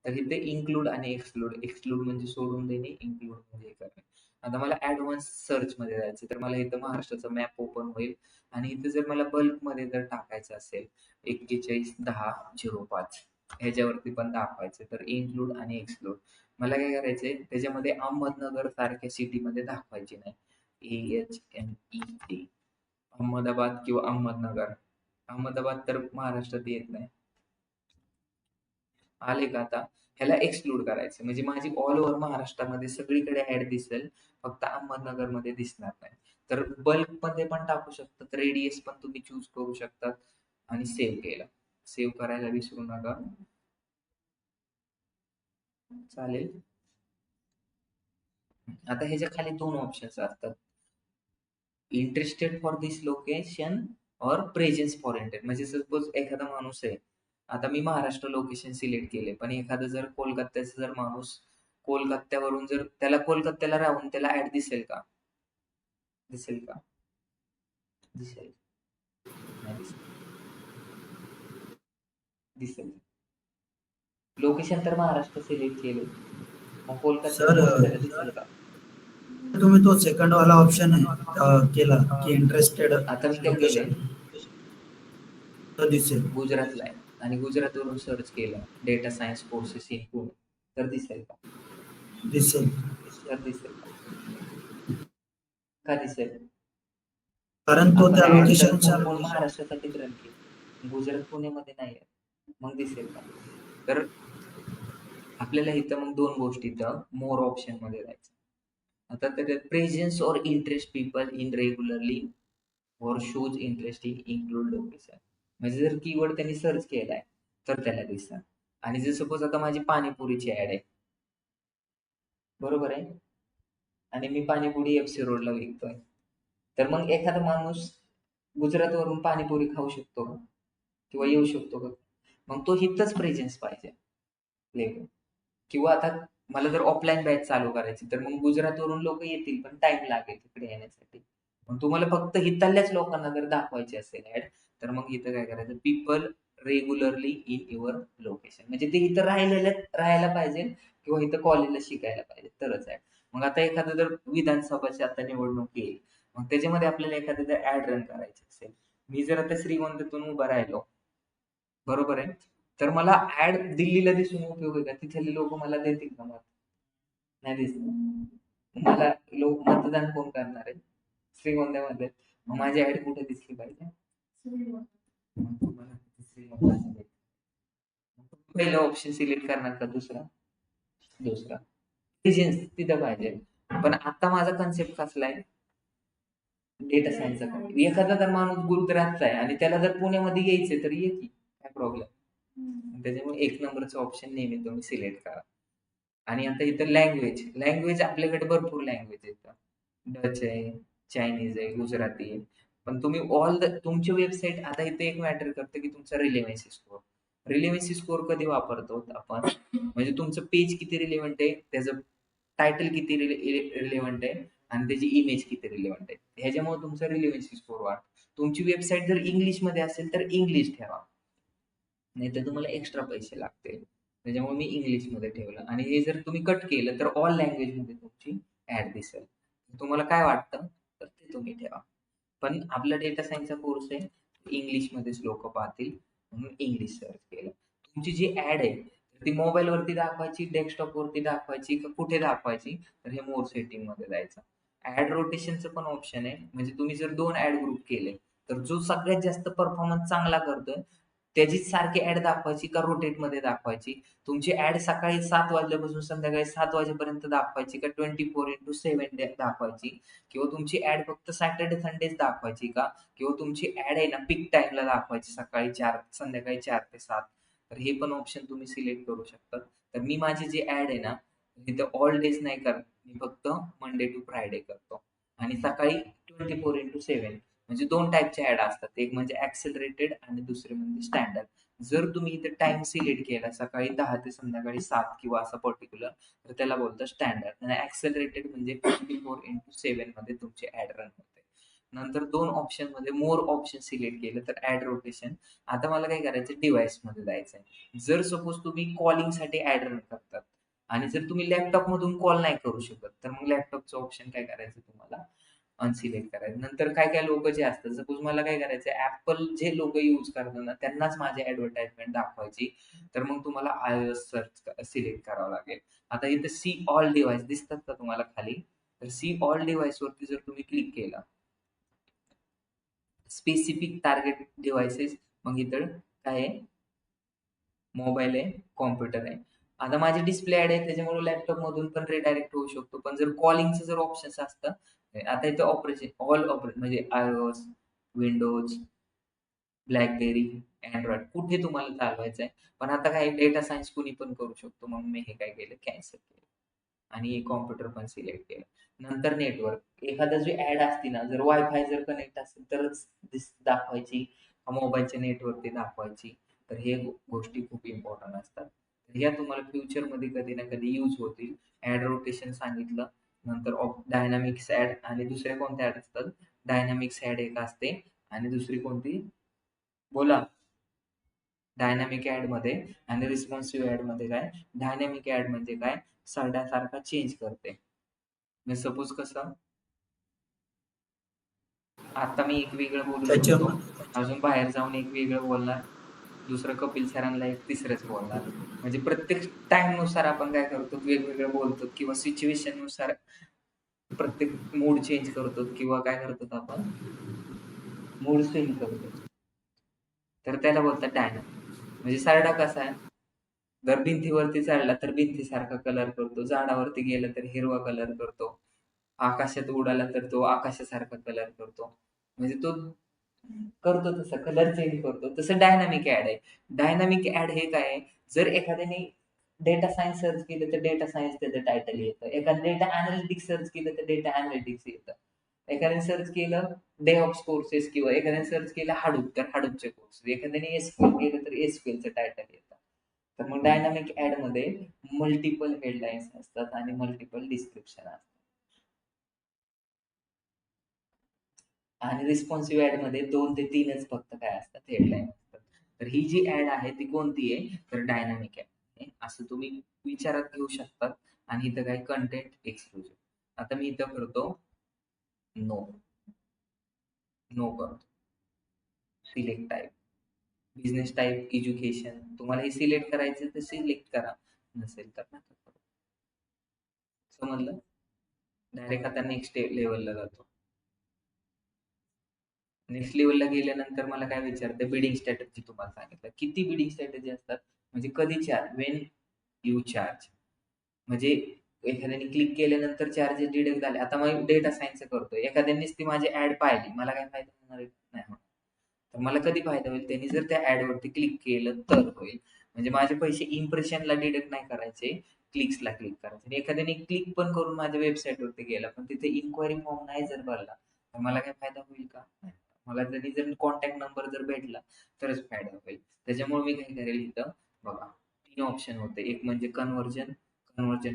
तर इथे इन्क्लूड आणि एक्सक्लूड, एक्सक्लूड म्हणजे सोडून देणे, इन्क्लूड म्हणजे हे करणे. आता मला ऍडव्हान्स सर्च मध्ये जायचं, तर मला इथं महाराष्ट्राचा मॅप ओपन होईल आणि इथे जर मला बल्क मध्ये जर टाकायचं असेल 411005 ह्याच्यावरती पण दाखवायचं, तर इन्क्लूड आणि एक्सक्लूड. मला काय करायचंय, त्याच्यामध्ये अहमदनगर सारख्या सिटीमध्ये दाखवायचे नाही. AHMED, अहमदाबाद किंवा अहमदनगर. अहमदाबाद तर महाराष्ट्रात येत नाही. आले का आता, ह्याला एक्सक्लूड करायचं म्हणजे माझी ऑल ओव्हर महाराष्ट्रामध्ये सगळीकडे ऍड दिसेल, फक्त अहमदनगर मध्ये दिसणार नाही. तर बल्क मध्ये पण टाकू शकतात, रेडियस पण तुम्ही चूज करू शकतात आणि सेव्ह केलं. सेव्ह करायला विसरू नका. चालेल. आता ह्याच्या खाली 2 ऑप्शन्स असतात. इंटरेस्टेड फॉर दिस लोकेशन और प्रेझेन्स फॉर इंटरेस्ट. म्हणजे सपोज एखादा माणूस आहे. आता मी महाराष्ट्र लोकेशन सिलेक्ट केले, पण एखादा जर कोलकात्याचा जर माणूस कोलकात्यावरून जर त्याला कोलकात्याला राहून त्याला ॲड दिसेल का? दिसेल का? दिसेल. नाही दिसेल. दिसेल. लोकेशन तर महाराष्ट्र सिलेक्ट केले. मग कोलकात्याचा सर माणूस त्याला दिसेल का? तुम्ही तो सेकंड वाला ऑप्शन आहे केला की इंटरेस्टेड आता मी काय केलंय, लोकेशन तो दिसेल. गुजरातला आहे आणि गुजरातवरून सर्च केलं data science courses in Pune, तर दिसेल का? दिसेल. तर दिसेल का? का दिसेल? कारण तो आपण त्या ऍड तर लोकेशनच्या कोण महाराष्ट्रासाठीच रन केली, गुजरात पुणेमध्ये नाही आहे, मग दिसेल का? तर आपल्याला इथं मग 2 गोष्टी इथं मोर ऑप्शन मध्ये जायचं. आता त्याच्यात प्रेझेन्स और इंटरेस्ट पीपल इन रेग्युलरली और shows interest in include location. म्हणजे जर कीवर्ड त्यांनी सर्च केलाय तर त्याला दिसणार. आणि जर सपोज आता माझी पाणीपुरीची ऍड आहे, बरोबर आहे, आणि मी पाणीपुरी एफसी रोडला विकतोय, तर मग एखादा माणूस गुजरातवरून पाणीपुरी खाऊ शकतो का? किंवा येऊ शकतो का? मग तो इथंच प्रेझेन्स पाहिजे लेबर. किंवा आता मला जर ऑफलाईन बॅच चालू करायची, तर मग गुजरातवरून लोक येतील, पण टाइम लागेल तिकडे येण्यासाठी. मग तुम्हाला फक्त इथल्याच लोकांना जर दाखवायची असेल ऍड, तर मग इथं काय करायचं, people regularly in your location. म्हणजे ते इथं राहायला पाहिजे किंवा इथं कॉलेजला शिकायला पाहिजे तरच ऍड. मग आता एखादं जर विधानसभाची आता निवडणूक येईल, मग त्याच्यामध्ये आपल्याला एखादं जर ऍड रन करायची असेल, मी जर आता श्रीगोंद्यातून उभा राहिलो, बरोबर आहे, तर मला ऍड दिल्लीला दिसून उपयोग आहे का? तिथले लोक मला देतील का मत? नाही दिसणार. मला लोक मतदान कोण करणार आहे? श्रीगोंद्यामध्ये. मग माझी ऍड कुठे दिसली पाहिजे? मग तुम्हाला श्रीगोंद्याचं भेटेल. पहिला ऑप्शन सिलेक्ट करणार का दुसरा? दुसरा. प्रेझेन्स तिथं पाहिजे. पण आता माझा कन्सेप्ट कसला आहे? डेटा सायन्सचा. एखादा जर माणूस गुजरातचा आहे आणि त्याला जर पुण्यामध्ये यायचंय तर ये की, काय प्रॉब्लेम? त्याच्यामुळे 1 नंबरचा ऑप्शन नेहमी तुम्ही सिलेक्ट करा. आणि आता इथं लँग्वेज. लँग्वेज आपल्याकडे भरपूर लँग्वेज आहेत. डच आहे, चायनीज आहे, गुजराती आहे. पण तुम्ही तुमची वेबसाईट आता इथे एक मॅटर करतं की तुमचा रिलेव्हन्सी स्कोर. रिलेव्हन्सी स्कोर कधी वापरतो आपण? म्हणजे तुमचं पेज किती रिलेव्हंट आहे, त्याचं टायटल किती रिलेव्हंट आहे आणि त्याची इमेज किती रिलेव्हंट आहे. ह्याच्यामुळे तुमचा रिलेव्हन्सी स्कोर वाढतो. तुमची वेबसाईट जर इंग्लिशमध्ये असेल तर इंग्लिश ठेवा. नाहीतर तुम्हाला एक्स्ट्रा पैसे लागतील. त्याच्यामुळे मी इंग्लिशमध्ये ठेवलं आणि हे जर तुम्ही कट केलं तर ऑल लँग्वेजमध्ये तुमची ॲड दिसेल. तुम्हाला काय वाटतं तर ते तुम्ही ठेवा. पण आपला डेटा सायन्सचा कोर्स आहे, इंग्लिशमध्येच लोकं पाहतील म्हणून इंग्लिश सर्च केलं. तुमची जी ॲड आहे ती मोबाईलवरती दाखवायची, डेस्कटॉपवरती दाखवायची का कुठे दाखवायची? तर हे मोर सेटिंगमध्ये जायचं. ॲड रोटेशनचं पण ऑप्शन आहे. म्हणजे तुम्ही जर 2 ॲड ग्रुप केले, तर जो सगळ्यात जास्त परफॉर्मन्स चांगला करतोय त्याचीच सारखी ॲड दाखवायची का रोटेटमध्ये दाखवायची? तुमची ॲड सकाळी 7 वाजल्यापासून संध्याकाळी 7 वाजेपर्यंत दाखवायची का 24x7 दाखवायची? किंवा तुमची ॲड फक्त सॅटर्डे संडेच दाखवायची का? किंवा तुमची ॲड आहे ना पीक टाईमला दाखवायची सकाळी 4 संध्याकाळी 4 ते 7. तर हे पण ऑप्शन तुम्ही सिलेक्ट करू शकता. तर मी माझी जी ॲड आहे ना, तिथं ऑल डेज नाही करत. मी फक्त मंडे टू फ्रायडे करतो आणि सकाळी 24x7. म्हणजे 2 टाइपच्या ॲड असतात. एक म्हणजे ॲक्सेलरेटेड आणि दुसरे म्हणजे स्टँडर्ड. जर तुम्ही इथे टाईम सिलेक्ट केला सकाळी 10 ते संध्याकाळी 7 किंवा असं पर्टिक्युलर, तर त्याला बोलतात स्टँडर्ड आणि ॲक्सेलरेटेड म्हणजे 24x7 मध्ये तुमची ॲड रन होते. नंतर 2 ऑप्शनमध्ये मोर ऑप्शन सिलेक्ट केलं तर ॲड रोटेशन. आता मला काय करायचं, डिव्हाइसमध्ये जायचं आहे. जर सपोज तुम्ही कॉलिंगसाठी ॲड रन करतात आणि जर तुम्ही लॅपटॉपमधून कॉल नाही करू शकत, तर मग लॅपटॉपचं ऑप्शन काय करायचं तुम्हाला अनसिलेक्ट करायचं. नंतर काय-काय लोकं जे असतात, सपोज मला काय करायचं Apple जे लोकं यूज करतात ना, त्यांनाच माझी ॲडव्हर्टाइजमेंट दाखवायची. तर मग तुम्हाला iOS सिलेक्ट करावं लागेल. आता इथे सी ऑल डिव्हाइस दिसतात का तुम्हाला खाली? तर सी ऑल डिव्हाइसवरती जर तुम्ही क्लिक केलं, स्पेसिफिक टार्गेट डिव्हाइसेस, मग इथं काय आहे? मोबाईल आहे, कॉम्प्युटर आहे. आता माझी डिस्प्ले ॲड आहे त्याच्यामुळे लॅपटॉपमधून पण रिडायरेक्ट होऊ शकतो. पण जर कॉलिंगचं जर ऑप्शन्स असतं, आता इथं ऑल ऑपरेशन म्हणजे iOS, Windows, BlackBerry अँड्रॉइड कुठे तुम्हाला चालवायचं आहे. पण आता काय डेटा सायन्स कुणी पण करू शकतो, म्हणून मी हे काय केलं, कॅन्सल केलं आणि कॉम्प्युटर पण सिलेक्ट केलं. नंतर नेटवर्क. एखादा जी ॲड असते ना, जर वायफाय जर कनेक्ट असेल तरच दाखवायची, मोबाईलच्या नेटवरती दाखवायची. तर हे गोष्टी खूप इम्पॉर्टंट असतात. तर ह्या तुम्हाला फ्युचरमध्ये कधी ना कधी यूज होतील. ॲड रोटेशन सांगितलं, नंतर डायनामिक्स ॲड आणि दुसऱ्या कोणत्या ॲड असतात? डायनामिक्स ॲड एक असते आणि दुसरी कोणती? बोला. डायनॅमिक ॲडमध्ये आणि रिस्पॉन्सिव्ह ॲडमध्ये काय? डायनॅमिक ॲड म्हणजे काय? सारखा चेंज करते. म्हणजे सपोज कसं, आता मी एक वेगळं बोलू शकतो, त्याच्यामध्ये अजून बाहेर जाऊन एक वेगळं बोलणार, दुसरं कपिल सरांना एक तिसरंच बोलणार. म्हणजे प्रत्येक टाईमनुसार आपण काय करतो, वेगवेगळं बोलतो किंवा सिच्युएशननुसार प्रत्येक मूड चेंज करतो किंवा काय करतो आपण, मूड स्विंग करतो. तर त्याला बोलतात डायनॅमिक. म्हणजे सरडा कसा आहे? जर भिंतीवरती चढला तर भिंतीसारखा कलर करतो, झाडावरती गेला तर हिरवा कलर करतो, आकाशात उडाला तर तो आकाशासारखा कलर करतो. म्हणजे तो करतो तसा कलर चेंज करतो. तसं डायनामिक ॲड आहे. डायनामिक ॲड हे काय आहे? जर एखाद्याने डेटा सायन्स सर्च केलं तर डेटा सायन्स त्याचं टायटल येतं. एखादं डेटा एनालिटिक्स सर्च केलं तर डेटा एनालिटिक्स येतं. एखाद्याने सर्च केलं DevOps कोर्सेस किंवा एखाद्याने सर्च केलं Hadoop तर Hadoopचे कोर्सेस. एखाद्याने SQL केलं तर SQLचं टायटल येतं. तर मग डायनामिक ॲडमध्ये मल्टिपल हेडलाईन्स असतात आणि मल्टिपल डिस्क्रिप्शन असतात. आणि रिस्पॉन्सिव्ह ॲडमध्ये 2 ते 3च फक्त काय असतात, हेडलाईन असतात. तर ही जी ॲड आहे ती कोणती आहे? तर डायनामिक ॲड आहे. असं तुम्ही विचारात घेऊ शकतात. आणि इथं काय कंटेंट एक्सक्लुझिव्ह. आता मी इथं करतो नो. नो करतो. Select type. Business type, education. तुम्हाला हे सिलेक्ट करायचं तर सिलेक्ट करा. नसेल तर नका करू. समजलं? डायरेक्ट आता नेक्स्ट लेव्हलला जातो. नेक्स्ट लेव्हलला गेल्यानंतर मला काय विचारतं, बिडिंग स्ट्रॅटेजी तुम्हाला सांगितलं. किती बिडिंग स्ट्रॅटेजी असतात? म्हणजे कधी चार्ज? When you charge. म्हणजे एखाद्याने क्लिक केल्यानंतर चार्जेस डिडक्ट झाले. आता मग डेटा सायन्स करतोय. एखाद्यानेच ती माझी ॲड पाहिली. मला काय फायदा होणार आहे? नाही होणार. तर मला कधी फायदा होईल? त्यांनी जर त्या ॲडवरती क्लिक केलं तर होईल. म्हणजे माझे पैसे इम्प्रेशनला डिडक्ट नाही करायचे, क्लिक्सला क्लिक करायचे. आणि एखाद्याने क्लिक पण करून माझ्या वेबसाईटवरती गेला, पण तिथे इन्क्वायरी फॉर्म नाही जर भरला, तर मला काय फायदा होईल का? नाही. मला जर कॉन्टॅक्ट नंबर जर भेटला तरच फायदा होईल. त्याच्यामुळे मी काय करेल इथं बघा, 3 ऑप्शन होते. एक म्हणजे कन्व्हर्जन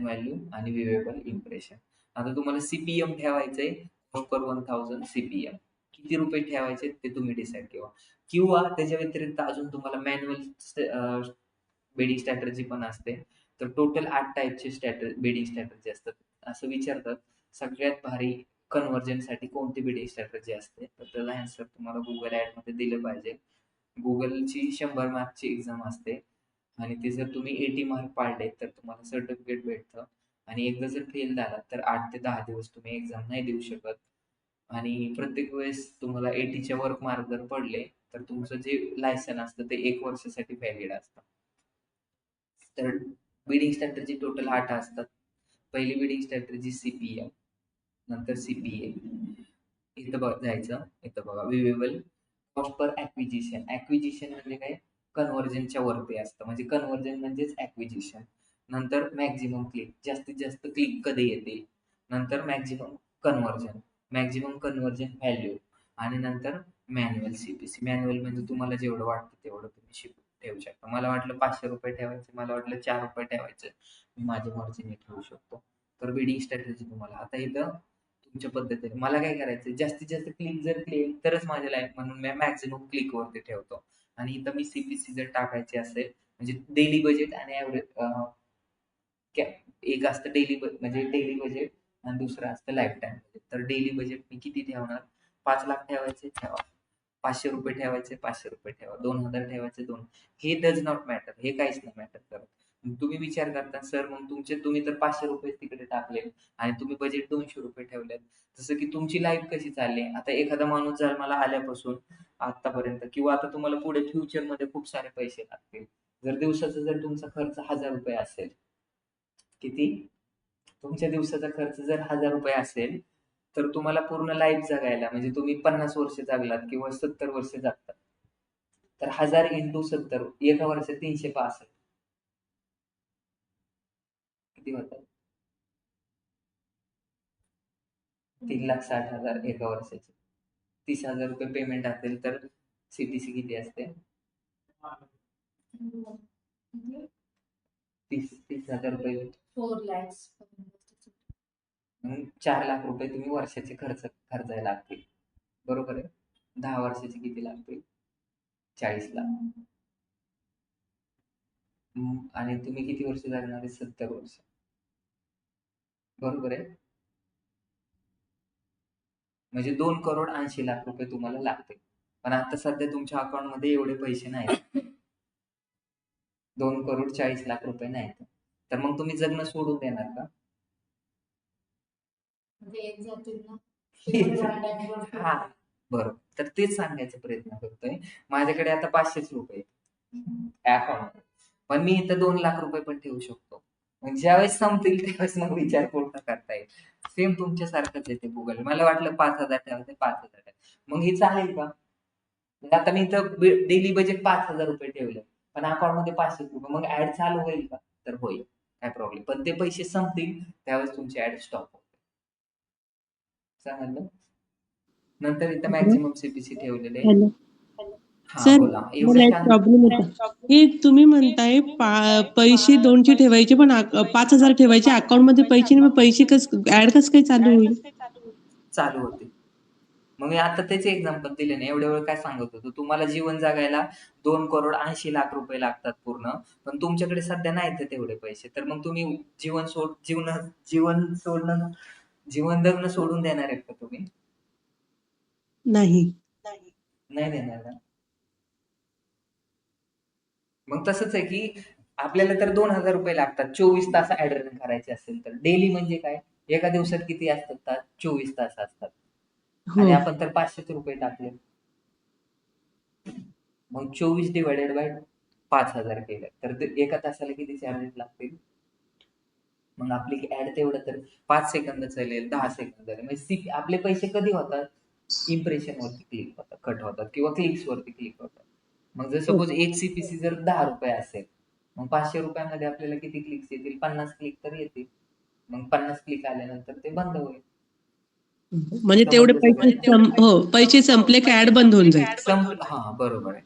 व्हॅल्यू आणि व्ह्यूएबल इम्प्रेशन. आता तुम्हाला CPM ठेवायचंय, कॉस्ट पर 1000 CPM. किती रुपये ठेवायचे ते तुम्ही डिसाईड केव्हा. किंवा त्याच्या व्यतिरिक्त अजून तुम्हाला मॅन्युअल बिडिंग स्ट्रॅटेजी पण असते. तर टोटल 8 टाइपचे बिडिंग स्ट्रॅटेजी असतात. असं विचारतात, सगळ्यात भारी कन्व्हर्जनसाठी कोणती बिडिंग स्ट्रॅटेजी असते? तर त्याचा आन्सर तुम्हाला Google ॲडमध्ये दिलं पाहिजे. Googleची 100 मार्कची एक्झाम असते आणि ते जर तुम्ही 80 मार्क पाडले तर तुम्हाला सर्टिफिकेट भेटतं. आणि एकदा जर फेल झालात तर 8 ते 10 दिवस तुम्ही एक्झाम नाही देऊ शकत. आणि प्रत्येक वेळेस तुम्हाला 80च्या वर मार्क जर पडले तर तुमचं जे लायसन असतं ते 1 वर्षासाठी व्हॅलिड असतं. तर बिडिंग स्ट्रॅटेजी टोटल 8 असतात. पहिली बिडिंग स्ट्रॅटेजी CPM, नंतर CPA. इथं जायचं. इथं बघा व्ह्यूएबल कॉस्ट पर ॲक्विजिशन. ॲक्विजिशन म्हणजे काय? कन्व्हर्जनच्या वरती असतं. म्हणजे कन्व्हर्जन म्हणजेच ॲक्विजिशन. नंतर मॅक्सिमम क्लिक. जास्तीत जास्त क्लिक कधी येतील. नंतर मॅक्सिमम कन्व्हर्जन व्हॅल्यू. आणि नंतर मॅन्युअल CPC. मॅन्युअल म्हणजे तुम्हाला जेवढं वाटतं तेवढं तुम्ही शिकून ठेवू शकता. मला वाटलं ₹500 ठेवायचे, मला वाटलं ₹4 ठेवायचे. मी माझ्या मर्जीने ठेवू शकतो. तर बिडिंग स्ट्रॅटेजी तुम्हाला आता इथं तुमच्या पद्धतीने मला काय करायचं, जास्तीत जास्त क्लिक जर केले तरच माझ्या लाईफ, म्हणून मी मॅक्सिमम क्लिकवरती ठेवतो. आणि इथं मी CPC जर टाकायची असेल म्हणजे डेली बजेट आणि एक असतं म्हणजे डेली बजेट आणि दुसरं असतं लाईफ टाईम बजेट. तर डेली बजेट मी किती ठेवणार? 5,00,000 ठेवायचे ठेवा, ₹500 ठेवायचे ₹500 ठेवा, 2,000 ठेवायचे 2. हे डज नॉट मॅटर. हे काहीच नाही मॅटर करत. तुम्ही विचार करता सर मग तुम्ही तर ₹500 तिकडे टाकले आणि तुम्ही बजेट ₹200 ठेवलेत. जसं की तुमची लाईफ कशी चालली. आता एखादा माणूस जन्माला आल्यापासून आत्तापर्यंत किंवा आता तुम्हाला पुढे फ्युचरमध्ये खूप सारे पैसे लागतील. जर दिवसाचा जर तुमचा खर्च ₹1000 असेल, किती? तुमच्या दिवसाचा खर्च जर ₹1000 असेल, तर तुम्हाला पूर्ण लाईफ जगायला म्हणजे तुम्ही 50 वर्ष जगलात किंवा 70 वर्ष जगतात. तर 1000 इंटू 70 एका वर्षात 365 किती होतात? 3,60,000 एका वर्षाचे. 30,000 रुपये पेमेंट असेल तर सीटीसी किती असते? 30,000 रुपये. 4,00,000 रुपये तुम्ही वर्षाचे खर्चायला लागतील. बरोबर आहे. 10 वर्षाचे किती लागतील? 40,00,000. आणि तुम्ही किती वर्ष जगणार आहे? 70 वर्ष. बरोबर आहे. म्हणजे 2,80,00,000 रुपये तुम्हाला लागतील. पण आता सध्या तुमच्या अकाउंटमध्ये एवढे पैसे नाहीत. 2,40,00,000 रुपये नाहीत. तर मग तुम्ही जगणं सोडून देणार का? हा, बरोबर. तर तेच सांगायचा प्रयत्न करतोय. माझ्याकडे आता 500 रुपये अकाउंट, पण मी इथं 2,00,000 रुपये पण ठेवू शकतो. मग ज्यावेळेस संपतील त्यावेळेस मग विचार पूर्ण करता येईल. सेम तुमच्यासारखंच आहे ते गुगल. मला वाटलं 5,000 ठेवायचे, 5,000 ठेवायचे. मग हे चालेल का? आता मी इथं डेली बजेट 5,000 रुपये ठेवले, पण अकाउंटमध्ये 500 रुपये. मग ऍड चालू होईल का? तर होईल, काय प्रॉब्लेम. पण ते पैसे संपतील त्यावेळेस तुमची ऍड स्टॉप होते. समजलं? नंतर इथं मॅक्झिमम सीपीसी ठेवलेले आहे. हॅलो हा, सर, बोला. मला एवढं एक शांत. प्रॉब्लेम होता. हे तुम्ही म्हणताय पैसे 200 ठेवायचे पण 5,000 ठेवायचे अकाउंटमध्ये पैसे नाही, मग पैसे ऍड कसं काय चालू होईल? चालू होते. मग मी आता त्याचे एक्झाम्पल दिले ना. एवढ्या वेळ काय सांगत होतो, तुम्हाला जीवन जगायला 2,80,00,000 रुपये लागतात पूर्ण, पण तुमच्याकडे सध्या नाहीत तेवढे पैसे. तर मग तुम्ही जीवन जगणं सोडून देणार आहेत का तुम्ही? नाही. नाही देणार ना. मग तसंच आहे की आपल्याला तर 2,000 रुपये लागतात 24 तास ऍड रन करायचे असेल तर. डेली म्हणजे काय, एका दिवसात किती असतात? 24 तास असतात. आणि हो. आपण तर 500 रुपये टाकले. मग 24 डिवायडेड बाय 5,000 केलं तर ते एका तासाला किती चार्जेस लागतील? मग आपली ऍड तेवढं तर 5 सेकंद चालेल, 10 सेकंद चालेल. म्हणजे आपले पैसे कधी होतात? इम्प्रेशन वरती क्लिक होतात, कट होतात किंवा क्लिक्स वरती क्लिक होतात. मग जर हो. सपोज एक सीपीसी जर 10 रुपये असेल, मग 500 रुपयामध्ये आपल्याला किती क्लिक्स येतील? 50 क्लिक तर येतील. मग 50 क्लिक आल्यानंतर ते बंद होईल. म्हणजे तेवढे समजलं पैसे सगळ्यांना? हो, पैसे संपले की ऍड बंद होऊन जाईल. हा, बरोबर आहे.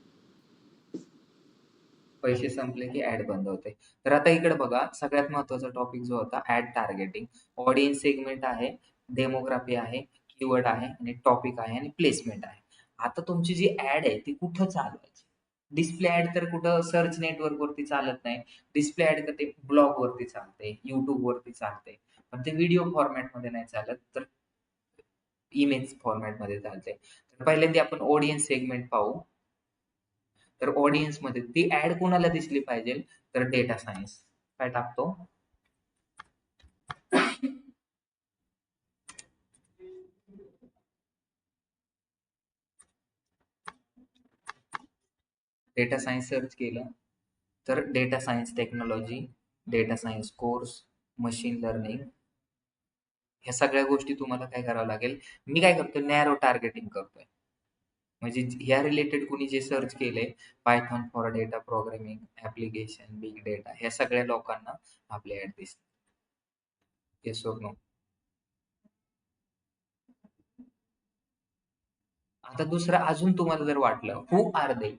पैसे संपले की ऍड बंद होते. तर आता इकडे बघा, सगळ्यात महत्वाचा टॉपिक जो होता ऍड टार्गेटिंग. ऑडियन्स सेगमेंट आहे, डेमोग्राफी आहे, कीवर्ड आहे आणि टॉपिक आहे आणि प्लेसमेंट आहे. आता तुमची जी ऍड आहे ती कुठं चालवायची? डिस्प्ले ऍड तर कुठं सर्च नेटवर्क वरती चालत नाही. डिस्प्ले ऍड तर ते ब्लॉग वरती चालते, युट्यूब वरती चालते, पण ते व्हिडिओ फॉर्मॅट मध्ये नाही चालत, तर इमेज फॉर्मॅट मध्ये चालते. तर पहिल्यांदा आपण ऑडियन्स सेगमेंट पाहू. तर ऑडियन्स मध्ये ती ऍड कोणाला दिसली पाहिजे? तर डेटा सायन्स. काय टाकतो? डेटा सायन्स सर्च केलं तर data science technology, data science course, machine learning, ह्या सगळ्या गोष्टी तुम्हाला काय करावं लागेल. मी काय करतोय, नॅरो टार्गेटिंग करतोय. म्हणजे ह्या रिलेटेड कुणी जे सर्च केले, Python for data programming, application, big data, ह्या सगळ्या लोकांना आपले ऍड दिसते. Yes or no? आता दुसरं अजून तुम्हाला जर वाटलं, हू आर दे?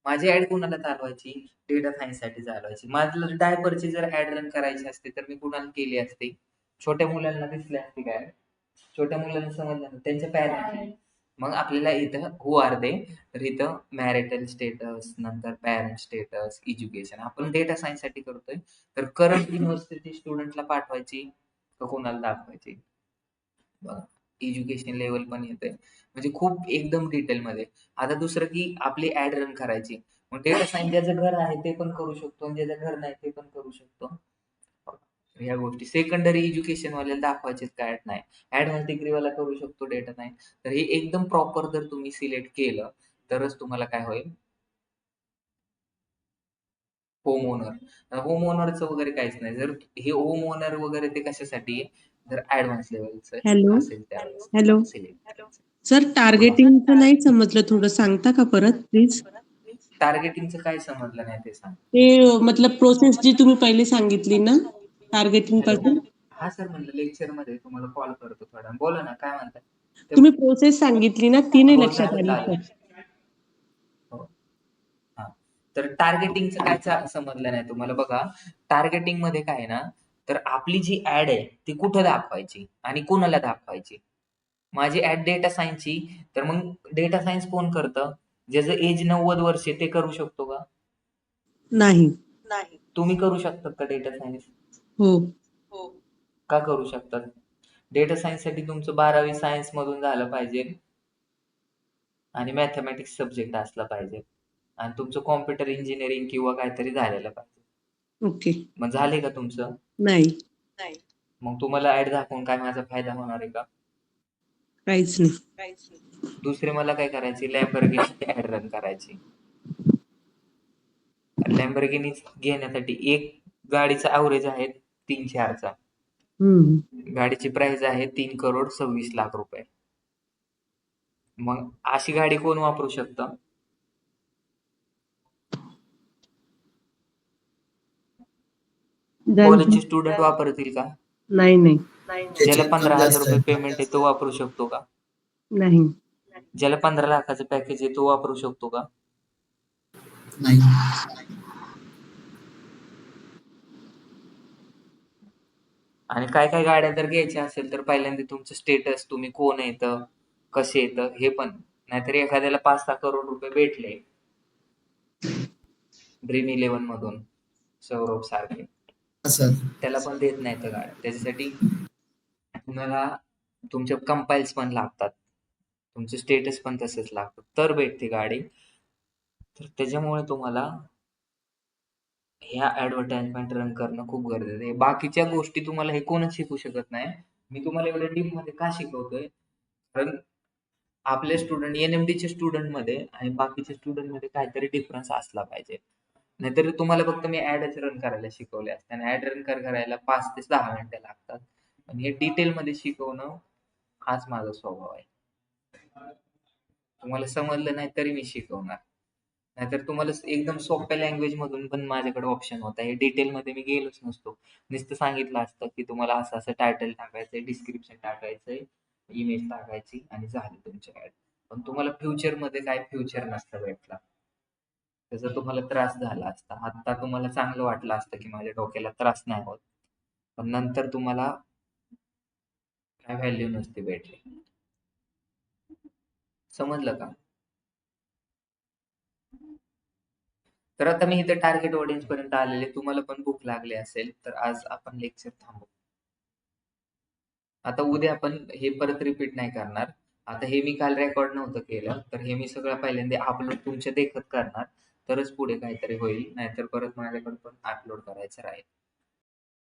माझी ऍड कोणाला चालवायची? डेटा सायन्स साठी चालवायची. माझं डायपरची जर ऍड रन करायची असते तर मी कुणाला केली असती? छोट्या मुलांना दिसली असती काय? छोट्या मुलांना समजलं ना, त्यांच्या पॅरेंट. मग आपल्याला इथं हू आर दे, तर इथं मॅरिटल स्टेटस, नंतर पॅरेंट स्टेटस, एज्युकेशन. आपण डेटा सायन्स साठी करतोय, तर करंट युनिव्हर्सिटी स्टुडंटला पाठवायची का कोणाला दाखवायची? एज्युकेशन लेवल पण येते, म्हणजे खूप एकदम डिटेलमध्ये. आता दुसरं की आपली ऍड रन करायची, मग डेटा सायन्स ज्याचं घर आहे ते पण करू शकतो आणि ज्याचं घर नाही ते पण करू शकतो. ह्या गोष्टी सेकंडरी एज्युकेशन वाल्याला दाखवायचेच काय नाही. ऍडव्हान्स डिग्रीवाला करू शकतो डेटा सायन्स. तर हे एकदम प्रॉपर जर तुम्ही सिलेक्ट केलं तरच तुम्हाला काय होईल, होम ओनर. होम ओनरचं वगैरे काहीच नाही. जर हे होम ओनर वगैरे ते कशासाठी आहे, जर ऍडव्हान्स लेवलचं हॅलो असेल त्यावेळेस हॅलो सिलेक्ट करायचं. सर, बोला. टार्गेटिंगचं नाही समजलं, थोडं सांगता का परत प्लीज? टार्गेटिंगचं काय समजलं नाही ते सांग. ते मतलब प्रोसेस जी तुम्ही पहिले सांगितली ना टार्गेटिंग पासून, हा सर म्हणलं लेक्चर मध्ये तुम्हाला कॉल करतो थोडा, बोला ना काय म्हणताय. तुम्ही प्रोसेस सांगितली ना ती नाही हो लक्षात चालेल आली चालेल. सर. हो हा. तर टार्गेटिंगचं काय समजलं नाही तुम्हाला. बघा टार्गेटिंग मध्ये काय आहे ना, तर आपली जी ऍड आहे ती कुठं दाखवायची आणि कोणाला दाखवायची. माझी ऍड डेटा सायन्सची, तर मग डेटा सायन्स कोण करतं, ज्याचं एज 90 वर्ष ते करू शकतो का. नाही. तुम्ही करू शकतात का डेटा सायन्स. हो. का करू शकतात. डेटा सायन्स साठी तुमचं 12वी सायन्स मधून झालं पाहिजे आणि मॅथमॅटिक्स सब्जेक्ट असला पाहिजे आणि तुमचं कॉम्प्युटर इंजिनिअरिंग किंवा काहीतरी झालेलं पाहिजे. ओके. मग झाले का तुमचं. नाही, मग तुम्हाला ऍड दाखवून काय माझा फायदा होणार आहे का. काहीच नाही. दुसरे मला काय करायची, लॅम्बोर्गिनी ऍड रन करायची. लॅम्बोर्गिनी घेण्यासाठी एक गाडीचा ॲव्हरेज आहे 3-4चा. गाडीची प्राइस आहे 3,26,00,000 रुपये. मग अशी गाडी कोण वापरू शकतं. कॉलेजचे स्टुडंट वापरतील का. नाही नाही ज्याला ज्याची इन्कम 15,000 जास्त रुपये आहे. पेमेंट आहे तो वापरू शकतो का. नाही ज्याला 15 लाखाचं पॅकेज आहे तो वापरू शकतो का. नाही. आणि काय काय गाड्या जर घ्यायच्या असेल तर पहिल्यांदा तुमचं स्टेटस, तुम्ही कोण येतं, कसे येतं हे पण. नाहीतर एखाद्याला 5-6 करोड रुपये भेटले ड्रीम 11 मधून सौरभ सारखे, सर त्याला पण देत नाही तर गाड्या. त्याच्यासाठी तुम्हाला तुमचे कंपाईल्स पण लागतात, तुमचे स्टेटस पण तसेच लागतात तर भेटते गाडी. तर त्याच्यामुळे तुम्हाला ह्या ऍडव्हर्टाइजमेंट रन करणं खूप गरजेचं आहे. बाकीच्या गोष्टी तुम्हाला हे कोणच शिकू शकत नाही. मी तुम्हाला एवढ्या डीप मध्ये का शिकवतोय, कारण आपले स्टुडंट एनएमडीचे स्टुडंट मध्ये आणि बाकीचे स्टुडंट मध्ये काहीतरी डिफरन्स असला पाहिजे. नाहीतर तुम्हाला फक्त मी ऍडच रन करायला शिकवले असते आणि ऍड रन करायला 5 ते 6 मिनिटं लागतात. आणि हे डिटेल मध्ये शिकवणं हाच माझा स्वभाव आहे. तुम्हाला समजलं नाही तरी मी शिकवणार. नाहीतर तुम्हाला एकदम सोप्या लँग्वेज मधून पण माझ्याकडे ऑप्शन होता. हे डिटेल मध्ये मी गेलोच नसतो. नुसतं सांगितलं असतं की तुम्हाला असं असं टायटल टाकायचंय, डिस्क्रिप्शन टाकायचंय, इमेज टाकायची आणि झाली तुमची ऍड. पण तुम्हाला फ्युचर मध्ये काय फ्युचर नसतं भेटला. त्याचा तुम्हाला त्रास झाला असता. आता तुम्हाला चांगलं वाटलं असतं की माझ्या डोक्याला त्रास नाही होत, पण नंतर तुम्हाला काय व्हॅल्यू नसते भेटली. समजलं का. तर आता मी इथे टार्गेट ऑडियन्स पर्यंत आलेले, तुम्हाला पण भूक लागली असेल तर आज आपण लेक्चर थांबू. आता उद्या आपण हे परत रिपीट नाही करणार. आता हे मी काल रेकॉर्ड नव्हतं केलं, तर हे मी सगळं पहिल्यांदा अपलोड तुमच्या देखत करणार, तरच पुढे काहीतरी होईल. नाहीतर परत माझ्याकडे पण अपलोड करायचं राहील.